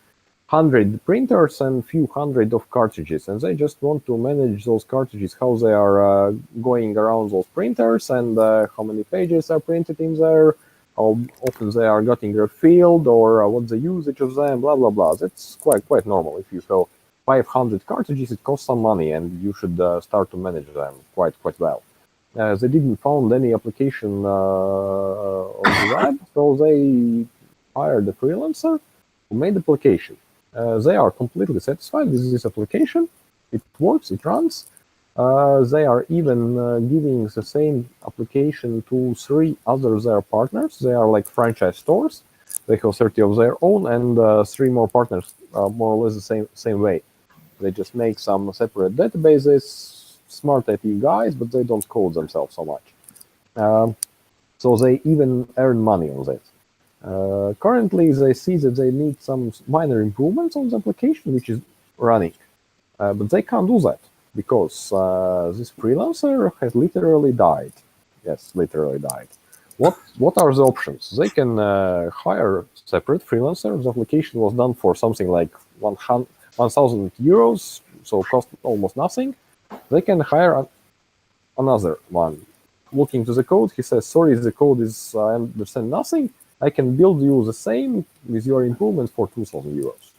[SPEAKER 4] 100 printers and few hundred of cartridges, and they just want to manage those cartridges, how they are going around those printers, and how many pages are printed in there, how often they are getting refilled, or what's the usage of them, blah blah blah. That's quite normal. If you have 500 cartridges, it costs some money, and you should start to manage them quite well. They didn't found any application on the web, so they hired a freelancer who made the application. They are completely satisfied with this application. It works, it runs. They are even giving the same application to 3 other their partners. They are like franchise stores. They have 30 of their own, and 3 more partners, more or less the same way. They just make some separate databases, smart IT guys, but they don't code themselves so much. So they even earn money on that. Currently, they see that they need some minor improvements on the application, which is running, but they can't do that because this freelancer has literally died. Yes, literally died. What are the options? They can hire separate freelancer. The application was done for something like 1,000 euros, so cost almost nothing. They can hire another one. Looking to the code, he says, sorry, the code is, I understand nothing. I can build you the same with your improvements for 2,000 euros.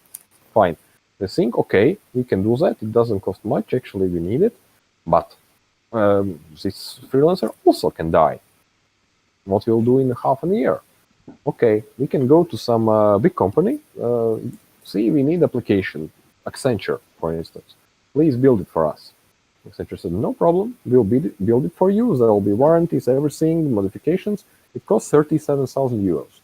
[SPEAKER 4] Fine. They think, okay, we can do that. It doesn't cost much. Actually, we need it. But this freelancer also can die. What we'll do in half a year? Okay, we can go to some big company. See, we need application. Accenture, for instance. Please build it for us. Accenture said, no problem. We'll build it for you. There will be warranties, everything, modifications. It costs 37,000 euros.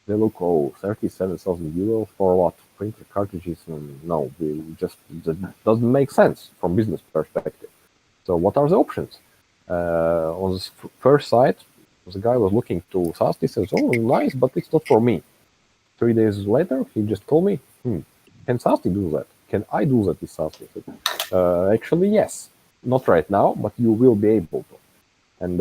[SPEAKER 4] They look, 37,000 euros for what? Printer cartridges? No, that doesn't make sense from business perspective. So what are the options? On this first site, the guy was looking to SAST. He says, oh, nice, but it's not for me. 3 days later, he just told me, can SAST do that? Can I do that with SAST? Actually, yes. Not right now, but you will be able to. And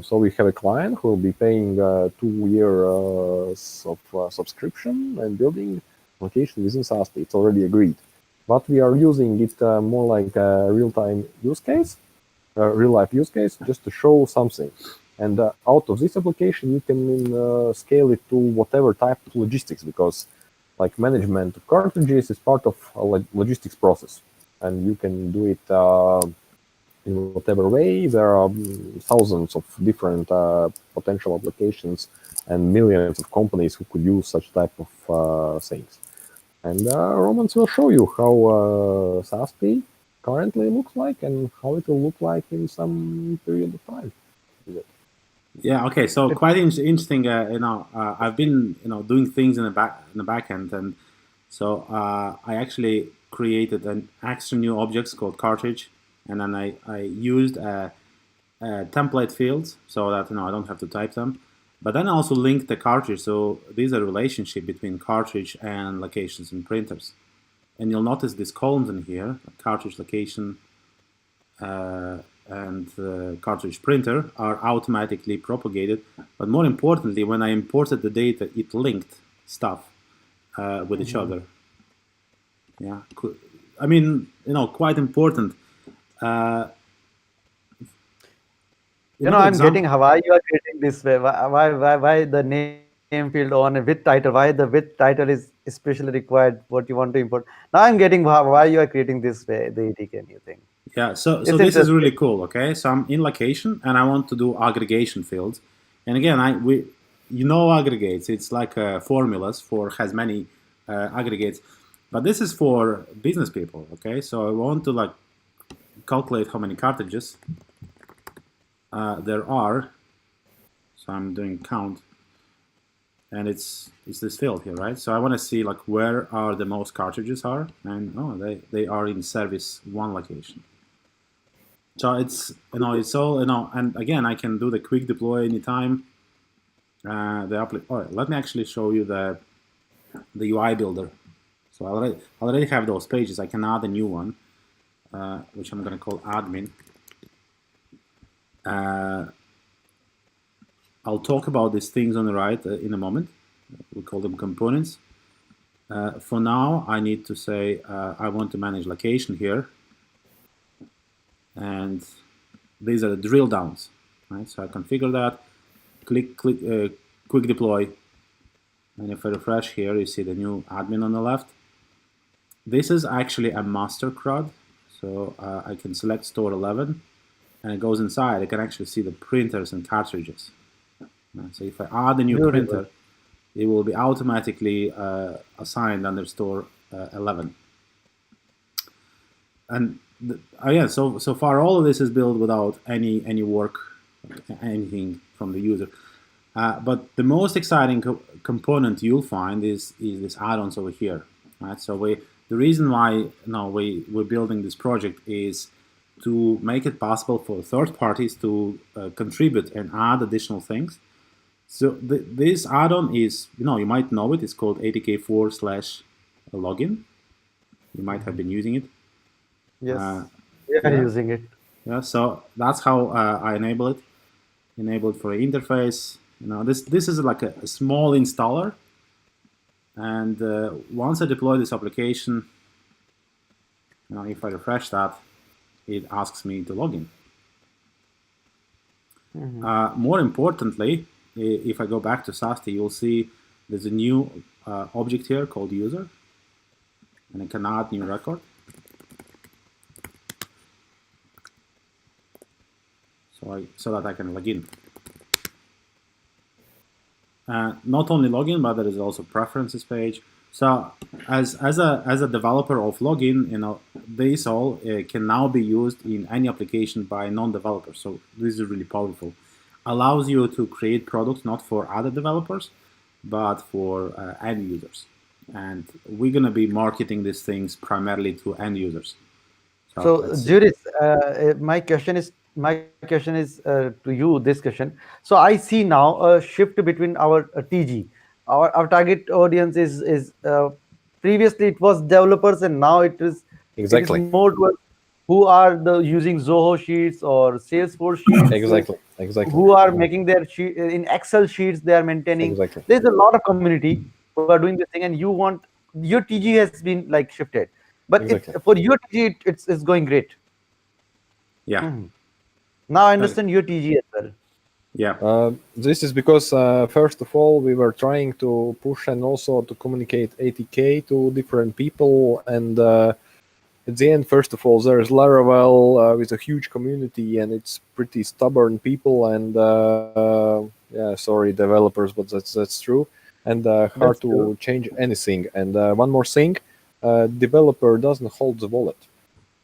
[SPEAKER 4] so we have a client who will be paying 2 years of subscription and building application within SAST. It's already agreed. But we are using it more like a real-time use case, real-life use case, just to show something. And out of this application, you can scale it to whatever type of logistics, because like management of cartridges is part of a logistics process. And you can do it in whatever way. There are thousands of different potential applications and millions of companies who could use such type of things. And Romans will show you how SASP currently looks like and how it will look like in some period of time.
[SPEAKER 3] Yeah. Okay. So quite interesting. I've been doing things in the back end, and so I actually created an extra new objects called cartridge, and then I used template fields so that I don't have to type them. But then I also linked the cartridge, so there's a relationship between cartridge and locations and printers. And you'll notice these columns in here: cartridge location and cartridge printer are automatically propagated. But more importantly, when I imported the data, it linked stuff with each other. Yeah, I mean, quite important.
[SPEAKER 1] I'm getting why you are creating this way. Why the name field on a with title? Why the with title is especially required? What you want to import? Now I'm getting why you are creating this way. The ATK new thing.
[SPEAKER 3] Yeah. So this is really cool. Okay. So I'm in location and I want to do aggregation fields. And again, aggregates. It's like formulas for has many aggregates. But this is for business people, okay? So I want to calculate how many cartridges there are So I'm doing count, and it's this field here, right? So I want to see like where are the most cartridges are, and they are in service 1 location. So it's it's all and again I can do the quick deploy anytime. Let me actually show you the UI builder. So I already have those pages. I can add a new one, which I'm going to call admin. I'll talk about these things on the right in a moment. We call them components. For now, I need to say I want to manage location here. And these are the drill downs, right? So I configure that, click quick deploy. And if I refresh here, you see the new admin on the left. This is actually a master CRUD. So I can select store 11 and it goes inside. I can actually see the printers and cartridges. So if I add a new printer, it will be automatically assigned under store 11. And again, so far all of this is built without any work, anything from the user. But the most exciting component you'll find is this add-ons over here, right? So the reason why we're building this project is to make it possible for third parties to contribute and add additional things. So this add-on is, you might know it. It's called ATK4/login. You might have been using it.
[SPEAKER 1] Yes, we are using it.
[SPEAKER 3] Yeah, so that's how I enable it. Enable it for an interface. This is like a small installer. And once I deploy this application, if I refresh that, it asks me to log in. More importantly, if I go back to SAST, you'll see there's a new object here called user, and I can add new record. So that I can log in. Not only login, but there is also preferences page. So as a developer of login, this all can now be used in any application by non-developers. So this is really powerful. Allows you to create products not for other developers, but for end users. And we're going to be marketing these things primarily to end users.
[SPEAKER 1] So Juris, my question is to you this question. So I see now a shift between our TG. Our target audience is previously it was developers, and now it is
[SPEAKER 4] Exactly.
[SPEAKER 1] It is more towards who are using Zoho sheets or Salesforce sheets.
[SPEAKER 4] Exactly.
[SPEAKER 1] Who are making their sheet in Excel sheets. They are maintaining.
[SPEAKER 4] Exactly.
[SPEAKER 1] There's a lot of community who are doing this thing, and you want your TG has been like shifted, but for your TG it's going great.
[SPEAKER 3] Yeah.
[SPEAKER 1] Now I understand your TG as well.
[SPEAKER 3] Yeah.
[SPEAKER 4] This is because first of all we were trying to push and also to communicate ATK to different people, and at the end, first of all, there's Laravel with a huge community, and it's pretty stubborn people, and sorry developers, but that's true, and hard to change anything. And one more thing, developer doesn't hold the wallet,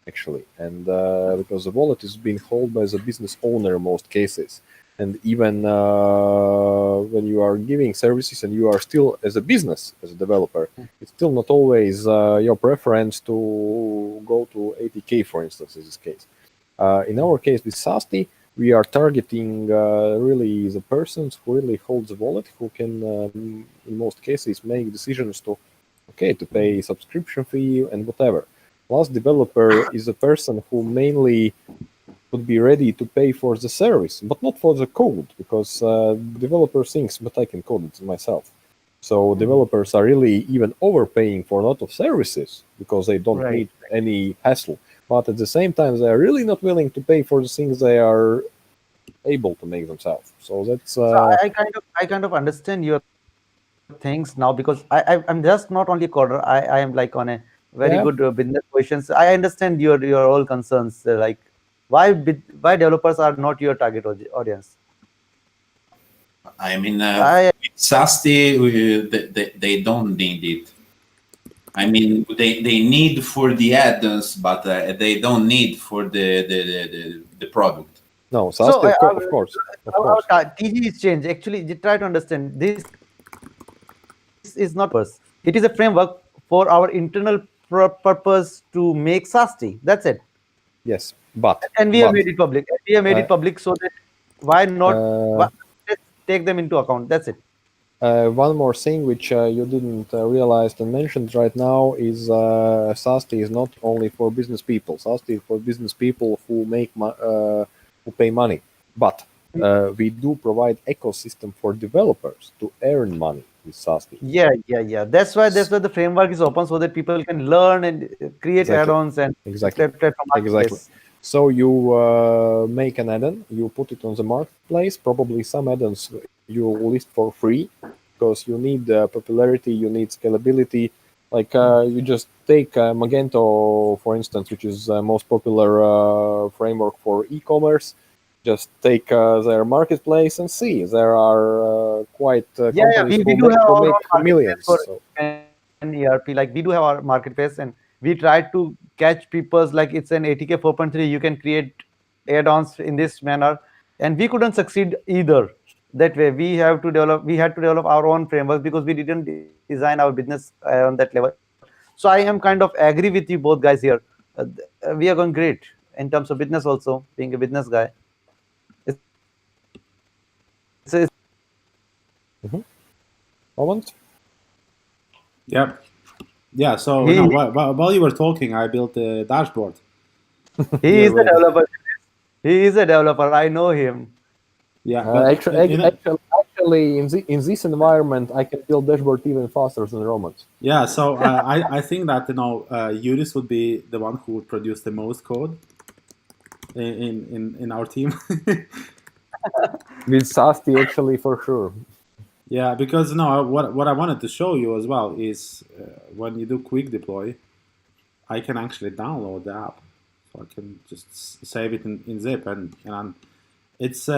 [SPEAKER 4] actually, and because the wallet is being held by the business owner in most cases. And even when you are giving services and you are still as a business, as a developer, it's still not always your preference to go to ATK, for instance, in this case. In our case with SAST, we are targeting really the persons who really hold the wallet, who can, in most cases, make decisions to pay subscription fee and whatever. Last developer is a person who mainly would be ready to pay for the service, but not for the code, because developer thinks, but I can code it myself. So developers are really even overpaying for a lot of services because they don't need any hassle. But at the same time, they are really not willing to pay for the things they are able to make themselves. So that's.
[SPEAKER 1] So I kind of understand your things now, because I'm just not only a coder. I am like on a very good business questions. I understand your all concerns, like why developers are not your target audience.
[SPEAKER 2] I mean, SAST, they don't need it. I mean, they need for the add-ons, but they don't need for the product.
[SPEAKER 4] No,
[SPEAKER 1] So
[SPEAKER 4] SAST, of course, of course.
[SPEAKER 1] our TG is changed. Actually, you try to understand. This is not purpose. It is a framework for our internal purpose to make SAST. That's it.
[SPEAKER 4] Yes, but
[SPEAKER 1] And we have made it public. We have made
[SPEAKER 4] uh,
[SPEAKER 1] it public so that why not?
[SPEAKER 4] uh,
[SPEAKER 1] Why, let's take them into account. That's it.
[SPEAKER 4] one more thing which you didn't realize and mentioned right now is SAST is not only for business people. SAST is for business people who who pay money, but we do provide ecosystem for developers to earn money with SAST.
[SPEAKER 1] Yeah. That's why the framework is open so that people can learn and create
[SPEAKER 4] Exactly,
[SPEAKER 1] add-ons and
[SPEAKER 4] exactly,
[SPEAKER 1] from
[SPEAKER 4] exactly.
[SPEAKER 1] marketplace.
[SPEAKER 4] So you make an add-on, you put it on the marketplace. Probably some add-ons you list for free because you need popularity, you need scalability. Like you just take Magento, for instance, which is the most popular framework for e-commerce. Just take their marketplace and see. There are quite
[SPEAKER 1] Yeah.
[SPEAKER 4] companies
[SPEAKER 1] We do have
[SPEAKER 4] who
[SPEAKER 1] our
[SPEAKER 4] make
[SPEAKER 1] own marketplace
[SPEAKER 4] millions.
[SPEAKER 1] for
[SPEAKER 4] So
[SPEAKER 1] an ERP. Like we do have our marketplace, and we try to catch people's like it's an ATK 4.3. You can create add-ons in this manner, and we couldn't succeed either. That way, we have to develop. We had to develop our own framework because we didn't design our business on that level. So I am kind of agree with you both guys here. We are going great in terms of business also. Being a business guy, it's
[SPEAKER 4] mhm. Moment.
[SPEAKER 3] Yep. Yeah. So
[SPEAKER 1] he
[SPEAKER 3] no, while you were talking, I built a dashboard
[SPEAKER 1] he
[SPEAKER 3] here
[SPEAKER 1] is a
[SPEAKER 3] with
[SPEAKER 1] developer. He is a developer. I know him.
[SPEAKER 3] yeah, but
[SPEAKER 4] In this environment, I can build dashboard even faster than Romans.
[SPEAKER 3] yeah. So I think that Yudis would be the one who would produce the most code in our team.
[SPEAKER 4] With SAST, actually, for sure.
[SPEAKER 3] Yeah, because what I wanted to show you as well is when you do quick deploy, I can actually download the app, so I can just save it in zip, and it's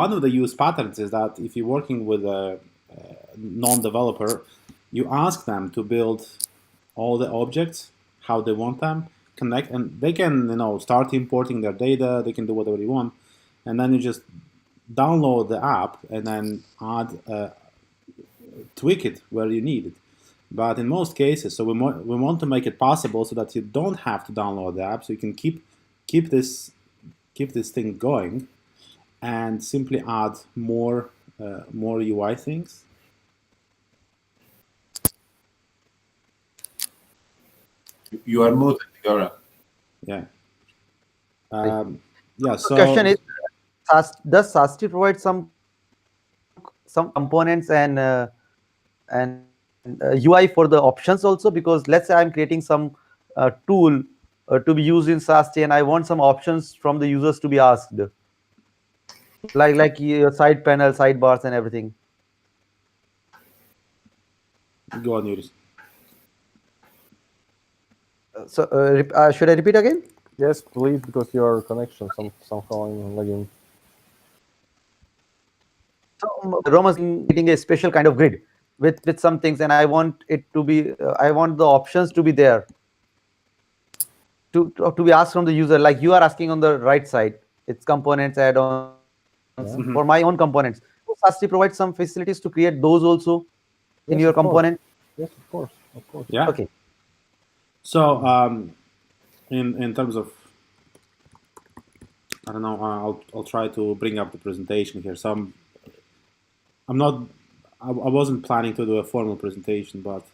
[SPEAKER 3] one of the use patterns is that if you're working with a non-developer, you ask them to build all the objects how they want them, connect, and they can start importing their data. They can do whatever you want, and then you just download the app and then tweak it where you need it. But in most cases, so we want to make it possible so that you don't have to download the app, so you can keep this thing going and simply add more UI things.
[SPEAKER 2] You are muted, Gora.
[SPEAKER 3] Yeah. Yeah.
[SPEAKER 1] The question
[SPEAKER 3] So
[SPEAKER 1] is, does SAST provide some components and UI for the options also? Because let's say I'm creating some tool to be used in SAST, and I want some options from the users to be asked, like your side panel, sidebars, and everything.
[SPEAKER 3] go on, Yuri.
[SPEAKER 1] So should I repeat again?
[SPEAKER 4] Yes, please, because your connection somehow lagging.
[SPEAKER 1] So Roma's getting a special kind of grid with some things, and I want it to be. I want the options to be there to be asked from the user. Like you are asking on the right side, it's components, add-ons for my own components. So SAST provides some facilities to create those also in
[SPEAKER 4] Yes,
[SPEAKER 1] your
[SPEAKER 4] of course.
[SPEAKER 1] component.
[SPEAKER 4] Yes, of course, of course.
[SPEAKER 3] Yeah.
[SPEAKER 1] Okay.
[SPEAKER 3] So in terms of, I don't know, I'll try to bring up the presentation here. So I'm not. I wasn't planning to do a formal presentation, but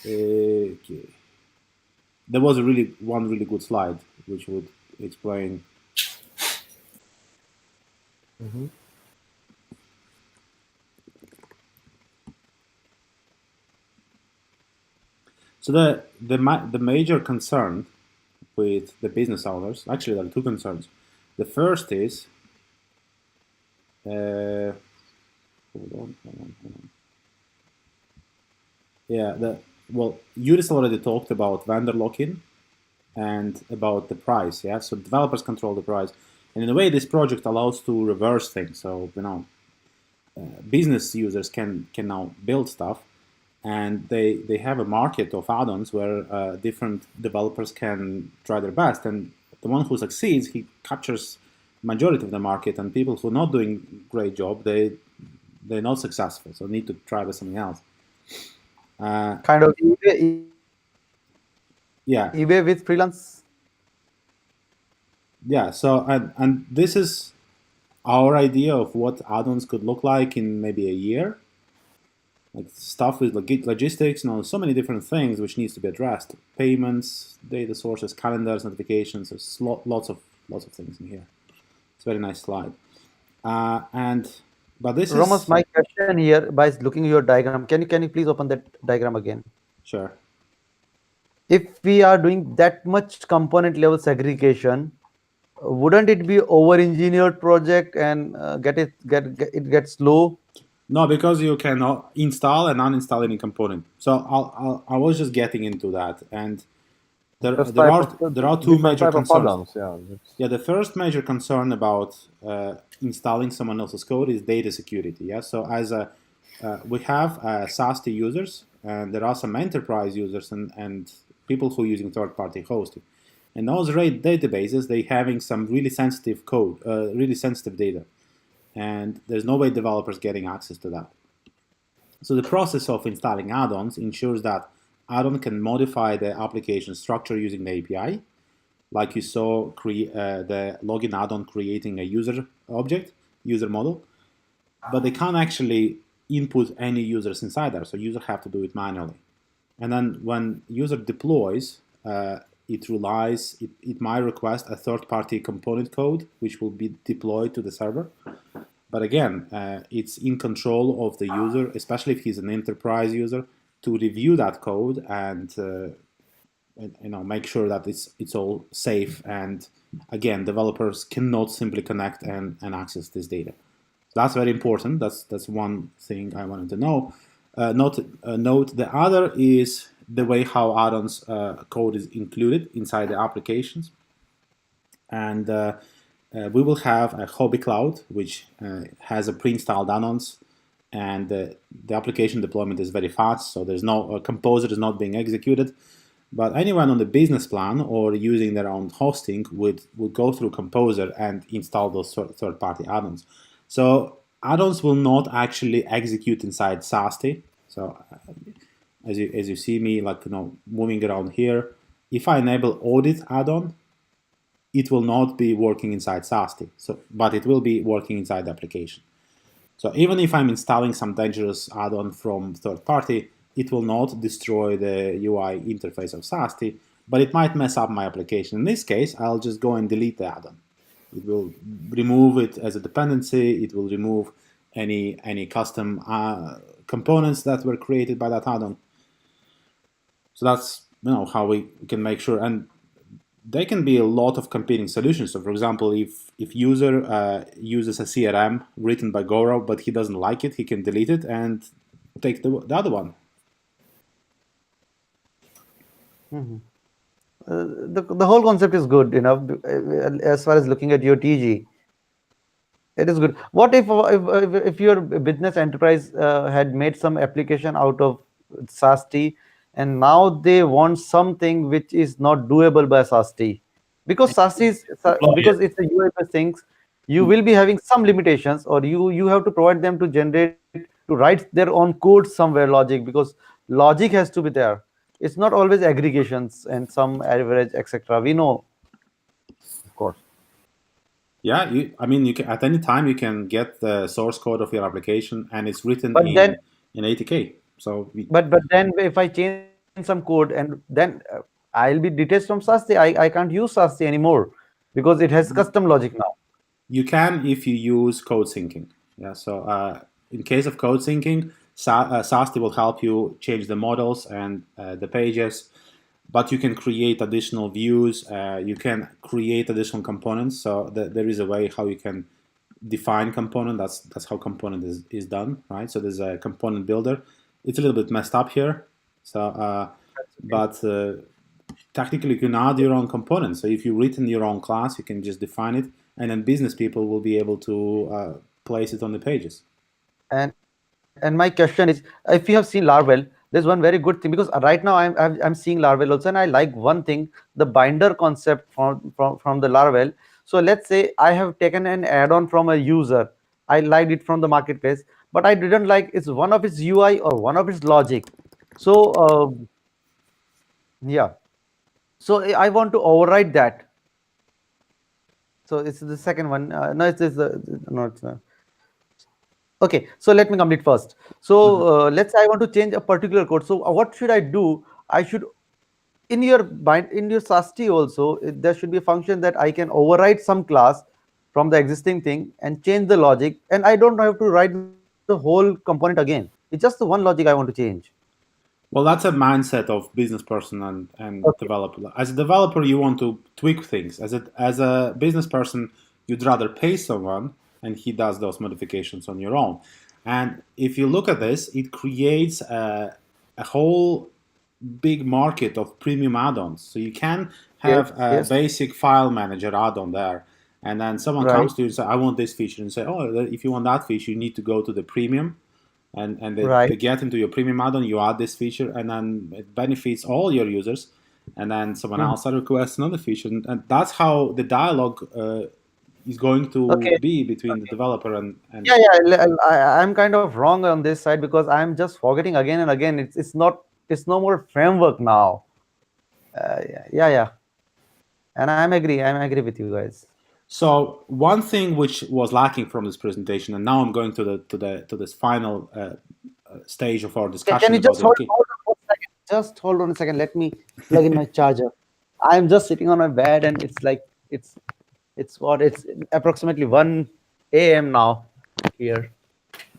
[SPEAKER 3] okay. There was one really good slide which would explain.
[SPEAKER 4] Mm-hmm.
[SPEAKER 3] So the major concern with the business owners, actually there are two concerns. The first is hold on. Yeah, Yudis already talked about vendor lock-in and about the price. Yeah, so developers control the price, and in a way, this project allows to reverse things. So business users can now build stuff, and they have a market of add-ons where different developers can try their best. And the one who succeeds, he captures majority of the market, and people who are not doing great job, they're not successful, so need to try with something else.
[SPEAKER 1] Kind of
[SPEAKER 3] Yeah,
[SPEAKER 1] eBay with freelance.
[SPEAKER 3] yeah. So and this is our idea of what add-ons could look like in maybe a year. Like stuff with logistics, so many different things which needs to be addressed. Payments, data sources, calendars, notifications. There's lots of things in here. It's a very nice slide. But this
[SPEAKER 1] Romas,
[SPEAKER 3] is
[SPEAKER 1] my question here, by looking at your diagram, can you please open that diagram again?
[SPEAKER 3] sure.
[SPEAKER 1] If we are doing that much component level segregation, wouldn't it be over engineered project and get it gets slow?
[SPEAKER 3] No, because you can install and uninstall any component. So I was just getting into that, and there are two major
[SPEAKER 4] type of
[SPEAKER 3] concerns.
[SPEAKER 4] add-ons, yeah.
[SPEAKER 3] Yeah, the first major concern about installing someone else's code is data security. Yeah, so as we have SAST users, and there are some enterprise users and people who are using third-party hosting. And those RAID databases, they having some really sensitive code, really sensitive data, and there's no way developers getting access to that. So the process of installing add-ons ensures that add-on can modify the application structure using the API, like you saw the login add-on creating a user object, user model, but they can't actually input any users inside there, so user have to do it manually. And then when user deploys, it might request a third-party component code, which will be deployed to the server. But again, it's in control of the user, especially if he's an enterprise user, to review that code and make sure that it's all safe. And again, developers cannot simply connect and access this data. So that's very important. That's one thing I wanted to know. Note the other is the way how add-ons code is included inside the applications, and we will have a hobby cloud which has a pre-installed add-ons, and the application deployment is very fast, so there's no composer is not being executed. But anyone on the business plan or using their own hosting would go through Composer and install those third-party add-ons. So add-ons will not actually execute inside SAST. So as you see me moving around here, if I enable audit add-on, it will not be working inside SAST. But it will be working inside the application. So even if I'm installing some dangerous add-on from third party, it will not destroy the UI interface of SAST, but it might mess up my application. In this case, I'll just go and delete the add-on. It will remove it as a dependency. It will remove any custom components that were created by that add-on. So that's how we can make sure. And there can be a lot of competing solutions. So for example, if user uses a CRM written by Gaurav, but he doesn't like it, he can delete it and take the other one.
[SPEAKER 1] Mm-hmm. The whole concept is good, as far as looking at your TG. It is good. What if your business enterprise had made some application out of SAST, and now they want something which is not doable by SAST, because because it's a UI-based things, you will be having some limitations, or you have to provide them to generate to write their own code somewhere, logic, because logic has to be there. It's not always aggregations and some average, etc. We know.
[SPEAKER 4] Of course.
[SPEAKER 3] Yeah, you can at any time you can get the source code of your application, and it's written
[SPEAKER 1] But then,
[SPEAKER 3] in ATK. So
[SPEAKER 1] but then if I change some code, and then I'll be detached from SAST. I can't use SAST anymore because it has custom logic now.
[SPEAKER 3] You can if you use code syncing. Yeah. So in case of code syncing, SAST will help you change the models and the pages, but you can create additional views. You can create additional components. So there is a way how you can define component. That's how component is done, right? So there's a component builder. It's a little bit messed up here. So, but technically you can add your own components. So if you've written your own class, you can just define it, and then business people will be able to place it on the pages.
[SPEAKER 1] And my question is, if you have seen Laravel, there's one very good thing, because right now I'm seeing Laravel also, and I like one thing, the binder concept from the Laravel. So let's say I have taken an add-on from a user, I liked it from the marketplace, but I didn't like it's one of its UI or one of its logic. So yeah, so I want to override that. So it's the second one. No, it's no, it's not. Okay, so let me complete first. So let's say I want to change a particular code. So what should I do? I should, in your SAST also, there should be a function that I can override some class from the existing thing and change the logic, and I don't have to write the whole component again. It's just the one logic I want to change.
[SPEAKER 3] Well, that's a mindset of business person and
[SPEAKER 1] Okay.
[SPEAKER 3] developer. As a developer, you want to tweak things. As a business person, you'd rather pay someone and he does those modifications on your own. And if you look at this, it creates a whole big market of premium add-ons. So you can
[SPEAKER 1] Yes.
[SPEAKER 3] have a
[SPEAKER 1] Yes.
[SPEAKER 3] basic file manager add-on there, and then someone
[SPEAKER 1] Right.
[SPEAKER 3] comes to you and say, "I want this feature," and say, "Oh, if you want that feature, you need to go to the premium." And they
[SPEAKER 1] Right.
[SPEAKER 3] get into your premium add-on, you add this feature, and then it benefits all your users. And then someone
[SPEAKER 1] Mhm.
[SPEAKER 3] else requests another feature, and that's how the dialogue is going to
[SPEAKER 1] Okay.
[SPEAKER 3] be between the
[SPEAKER 1] Okay.
[SPEAKER 3] developer and
[SPEAKER 1] Yeah, yeah. I'm kind of wrong on this side because I'm just forgetting again and again. It's no more framework now. Yeah, yeah, yeah. And I'm agree with you guys.
[SPEAKER 3] So one thing which was lacking from this presentation, and now I'm going to this final stage of our
[SPEAKER 1] Can
[SPEAKER 3] discussion
[SPEAKER 1] you
[SPEAKER 3] about
[SPEAKER 1] just
[SPEAKER 3] the
[SPEAKER 1] hold,
[SPEAKER 3] key.
[SPEAKER 1] hold on 1 second? Just hold on a second. Let me plug in my charger. I'm just sitting on my bed, and it's like it's approximately 1 a.m. now here.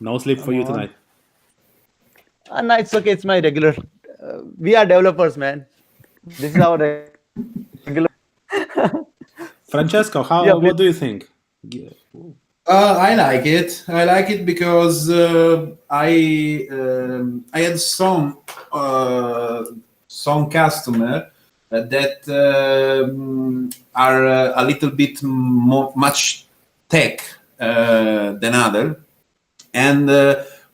[SPEAKER 3] No sleep for
[SPEAKER 1] Come
[SPEAKER 3] you
[SPEAKER 1] on.
[SPEAKER 3] tonight.
[SPEAKER 1] No, it's okay. It's my regular. We are developers, man. This is our regular.
[SPEAKER 3] Francesco,
[SPEAKER 1] Yeah,
[SPEAKER 3] how
[SPEAKER 1] please.
[SPEAKER 3] what do you think?
[SPEAKER 2] I like it. I like it because I had some customer that are a little bit much tech than other, and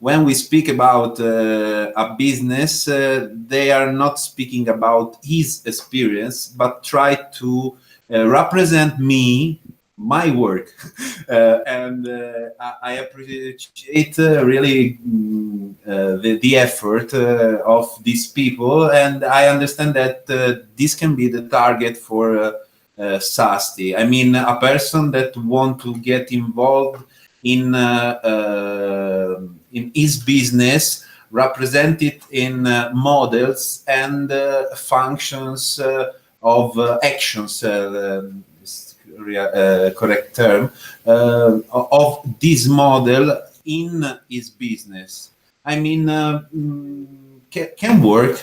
[SPEAKER 2] when we speak about a business, they are not speaking about his experience, but try to represent me, my work. And I appreciate really the effort of these people, and I understand that this can be the target for SASTI. I mean, a person that want to get involved in his business, represented in models and functions of actions. Correct term of this model in his business. I mean, can work,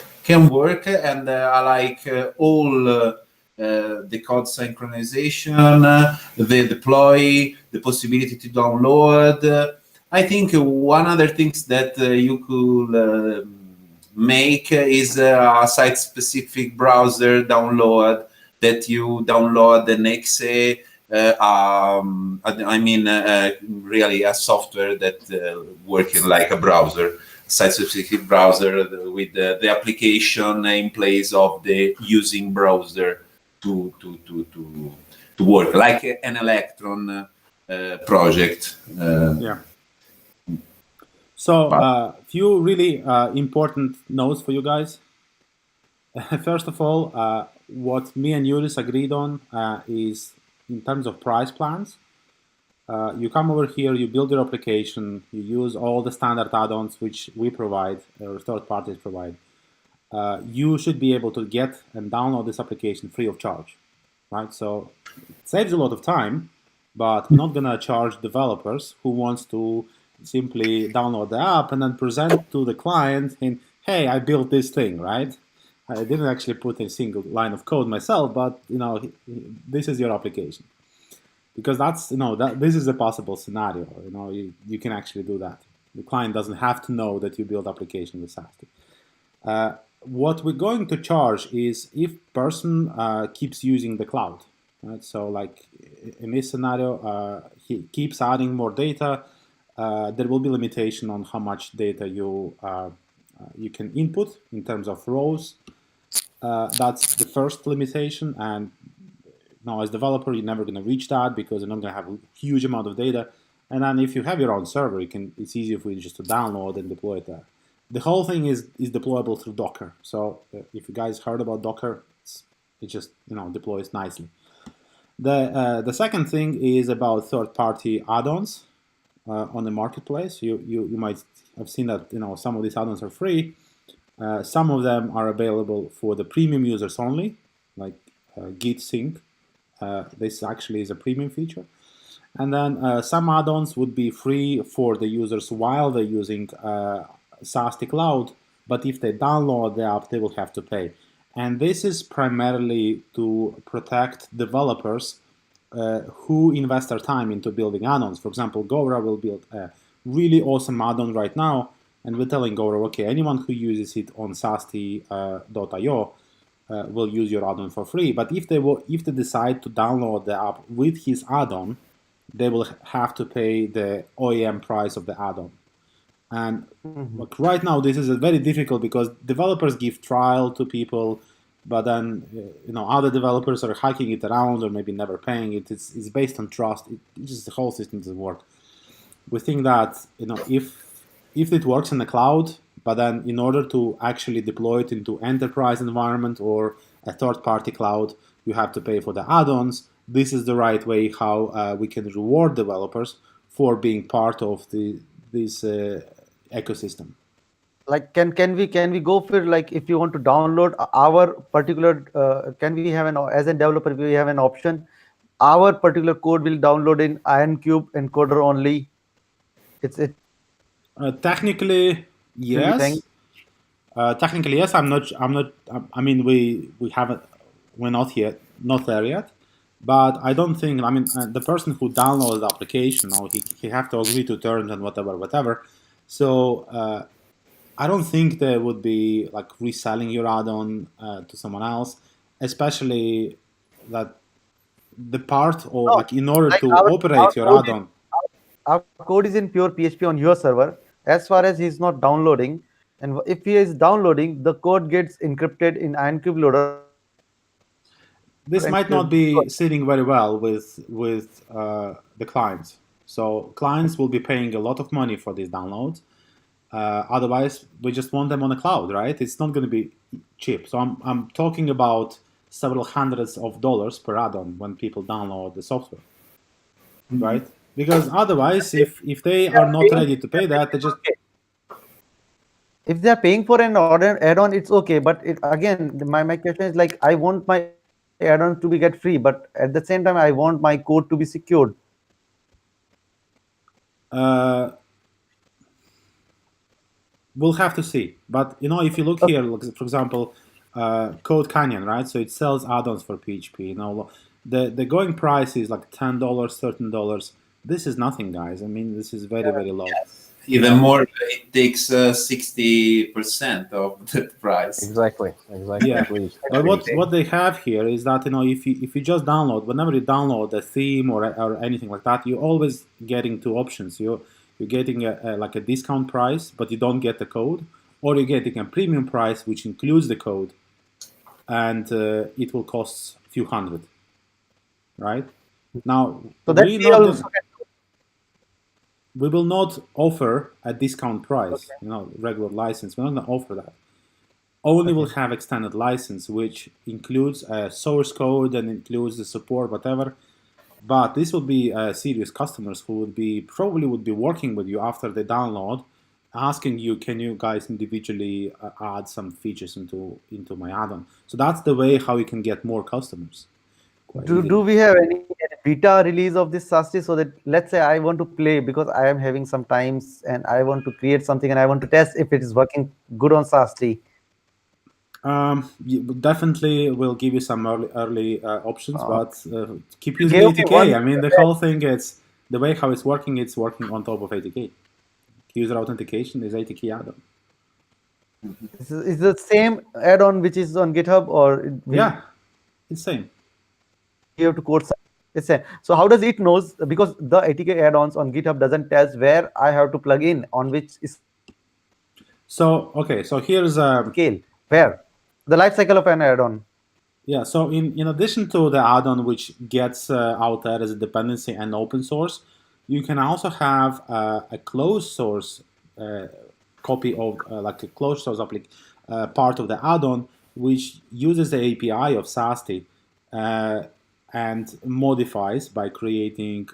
[SPEAKER 2] and I like all the code synchronization, the deploy, the possibility to download. I think one other things that you could make is a site-specific browser download that you download the next I mean, really a software that working like a browser, site-specific browser with the application in place of the using browser to work like an Electron project.
[SPEAKER 3] Yeah. So a few really important notes for you guys. First of all, what me and Yuris agreed on is in terms of price plans. You come over here, you build your application, you use all the standard add-ons which we provide or third parties provide. You should be able to get and download this application free of charge, right? So it saves a lot of time, but we're not gonna charge developers who wants to simply download the app and then present to the client and hey, I built this thing, right? I didn't actually put a single line of code myself, but this is your application because that's that this is a possible scenario. You can actually do that. The client doesn't have to know that you build application with SAST. What we're going to charge is if person keeps using the cloud, right? So like in this scenario, he keeps adding more data. There will be limitation on how much data you you can input in terms of rows. That's the first limitation, and now as developer you're never going to reach that because you're not going to have a huge amount of data. And then if you have your own server, it's easier for you just to download and deploy it there. The whole thing is deployable through Docker. So if you guys heard about Docker, it just deploys nicely. The second thing is about third-party add-ons on the marketplace. You might have seen that some of these add-ons are free. Some of them are available for the premium users only, like Git Sync. This actually is a premium feature. And then some add-ons would be free for the users while they're using SAST Cloud, but if they download the app, they will have to pay. And this is primarily to protect developers who invest their time into building add-ons. For example, Gora will build a really awesome add-on right now, and we're telling Gora, okay, anyone who uses it on sasti.io will use your add-on for free. But if they decide to download the app with his add-on, they will have to pay the OEM price of the add-on. And like right now, this is very difficult because developers give trial to people, but then other developers are hacking it around or maybe never paying it. It's based on trust. Just the whole system doesn't work. We think that if it works in the cloud, but then in order to actually deploy it into enterprise environment or a third-party cloud, you have to pay for the add-ons. This is the right way how we can reward developers for being part of this ecosystem.
[SPEAKER 1] Like can we go for, like, if you want to download our particular can we have as a developer we have an option, our particular code will download in IronCube encoder only? It
[SPEAKER 3] Technically, yes. Technically, yes. I'm not. I mean, we haven't. We're not there yet. But I don't think. I mean, the person who downloads the application, he have to agree to terms and whatever. So I don't think they would be like reselling your add-on to someone else, especially that the part or like in order to operate your add-on.
[SPEAKER 1] Our code is in pure PHP on your server. As far as he's not downloading, and if he is downloading, the code gets encrypted in IronCube loader.
[SPEAKER 3] This might not be sitting very well with the clients. So clients will be paying a lot of money for these downloads. Otherwise, we just want them on the cloud, right? It's not going to be cheap. So I'm talking about several hundreds of dollars per add-on when people download the software, right? Because otherwise, if they are not ready to pay that, they just...
[SPEAKER 1] If they are paying for an add-on, it's okay. But again, my question is, like, I want my add-on to be get free, but at the same time, I want my code to be secured.
[SPEAKER 3] We'll have to see. But if you look here, for example, Code Canyon, right? So it sells add-ons for PHP. The going price is like $10, $13. This is nothing, guys. I mean, this is very, very low.
[SPEAKER 2] Yes. Even more, it takes 60% of the price.
[SPEAKER 4] Exactly.
[SPEAKER 3] Yeah. But what they have here is that if you just download, whenever you download a theme or anything like that, you're always getting two options. You're getting like a discount price, but you don't get the code, or you're getting a premium price which includes the code, and it will cost a few hundred. Right now,
[SPEAKER 1] so
[SPEAKER 3] we will not offer a discount price, regular license. We're not going to offer that. Only will have extended license, which includes source code and includes the support, whatever. But this will be serious customers who would be working with you after they download, asking you, can you guys individually add some features into my add-on? So that's the way how you can get more customers.
[SPEAKER 1] Do we have any beta release of this SAST, so that, let's say, I want to play because I am having some times and I want to create something and I want to test if it is working good on SAST?
[SPEAKER 3] Definitely will give you some early options, but keep using ATK. I mean, the whole thing is the way how it's working on top of ATK. User authentication is ATK add-on.
[SPEAKER 1] Is the same add-on which is on GitHub, or
[SPEAKER 3] yeah, it's same.
[SPEAKER 1] You have to code. It's same. So how does it knows? Because the ATK add-ons on GitHub doesn't tell where I have to plug in on which is.
[SPEAKER 3] So okay, so here's
[SPEAKER 1] scale where the life cycle of an add-on.
[SPEAKER 3] yeah. So in addition to the add-on which gets out there as a dependency and open source, you can also have a closed source copy of like a closed source part of the add-on which uses the API of SAST and modifies by creating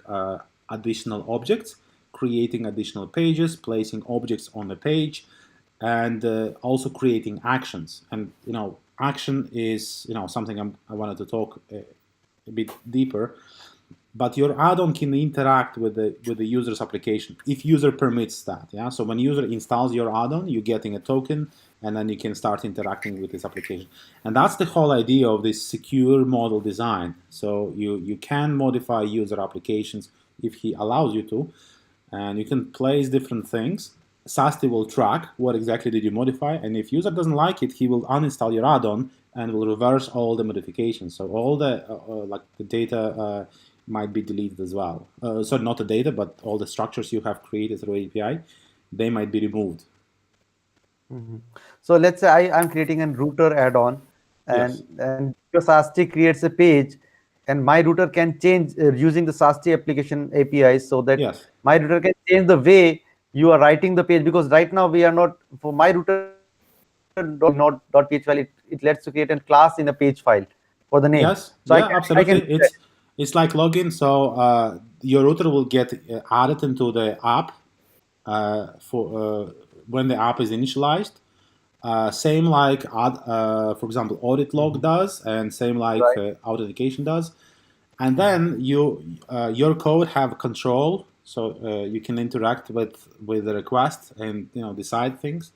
[SPEAKER 3] additional objects, creating additional pages, placing objects on the page, and also creating actions. And action is something I wanted to talk a bit deeper. But your add-on can interact with the user's application if user permits that. Yeah. So when user installs your add-on, you're getting a token, and then you can start interacting with this application. And that's the whole idea of this secure model design. So you can modify user applications if he allows you to, and you can place different things. SAST will track what exactly did you modify, and if user doesn't like it, he will uninstall your add-on and will reverse all the modifications. So all the like the data might be deleted as well. Sorry, not the data, but all the structures you have created through API, they might be removed.
[SPEAKER 1] So let's say I'm creating a router add-on,
[SPEAKER 3] Yes.
[SPEAKER 1] and your SAST creates a page, and my router can change using the SAST application API, so that
[SPEAKER 3] Yes.
[SPEAKER 1] my router can change the way you are writing the page, because right now we are not, for my router not .page file, it lets to create a class in a page file for the name.
[SPEAKER 3] Yes.
[SPEAKER 1] So
[SPEAKER 3] Yeah.
[SPEAKER 1] I can
[SPEAKER 3] Absolutely. It's like login. So your router will get added into the app for when the app is initialized. Same like for example, audit log does, and same like
[SPEAKER 1] right.
[SPEAKER 3] authentication does. And then your code have control, so you can interact with the request and decide things.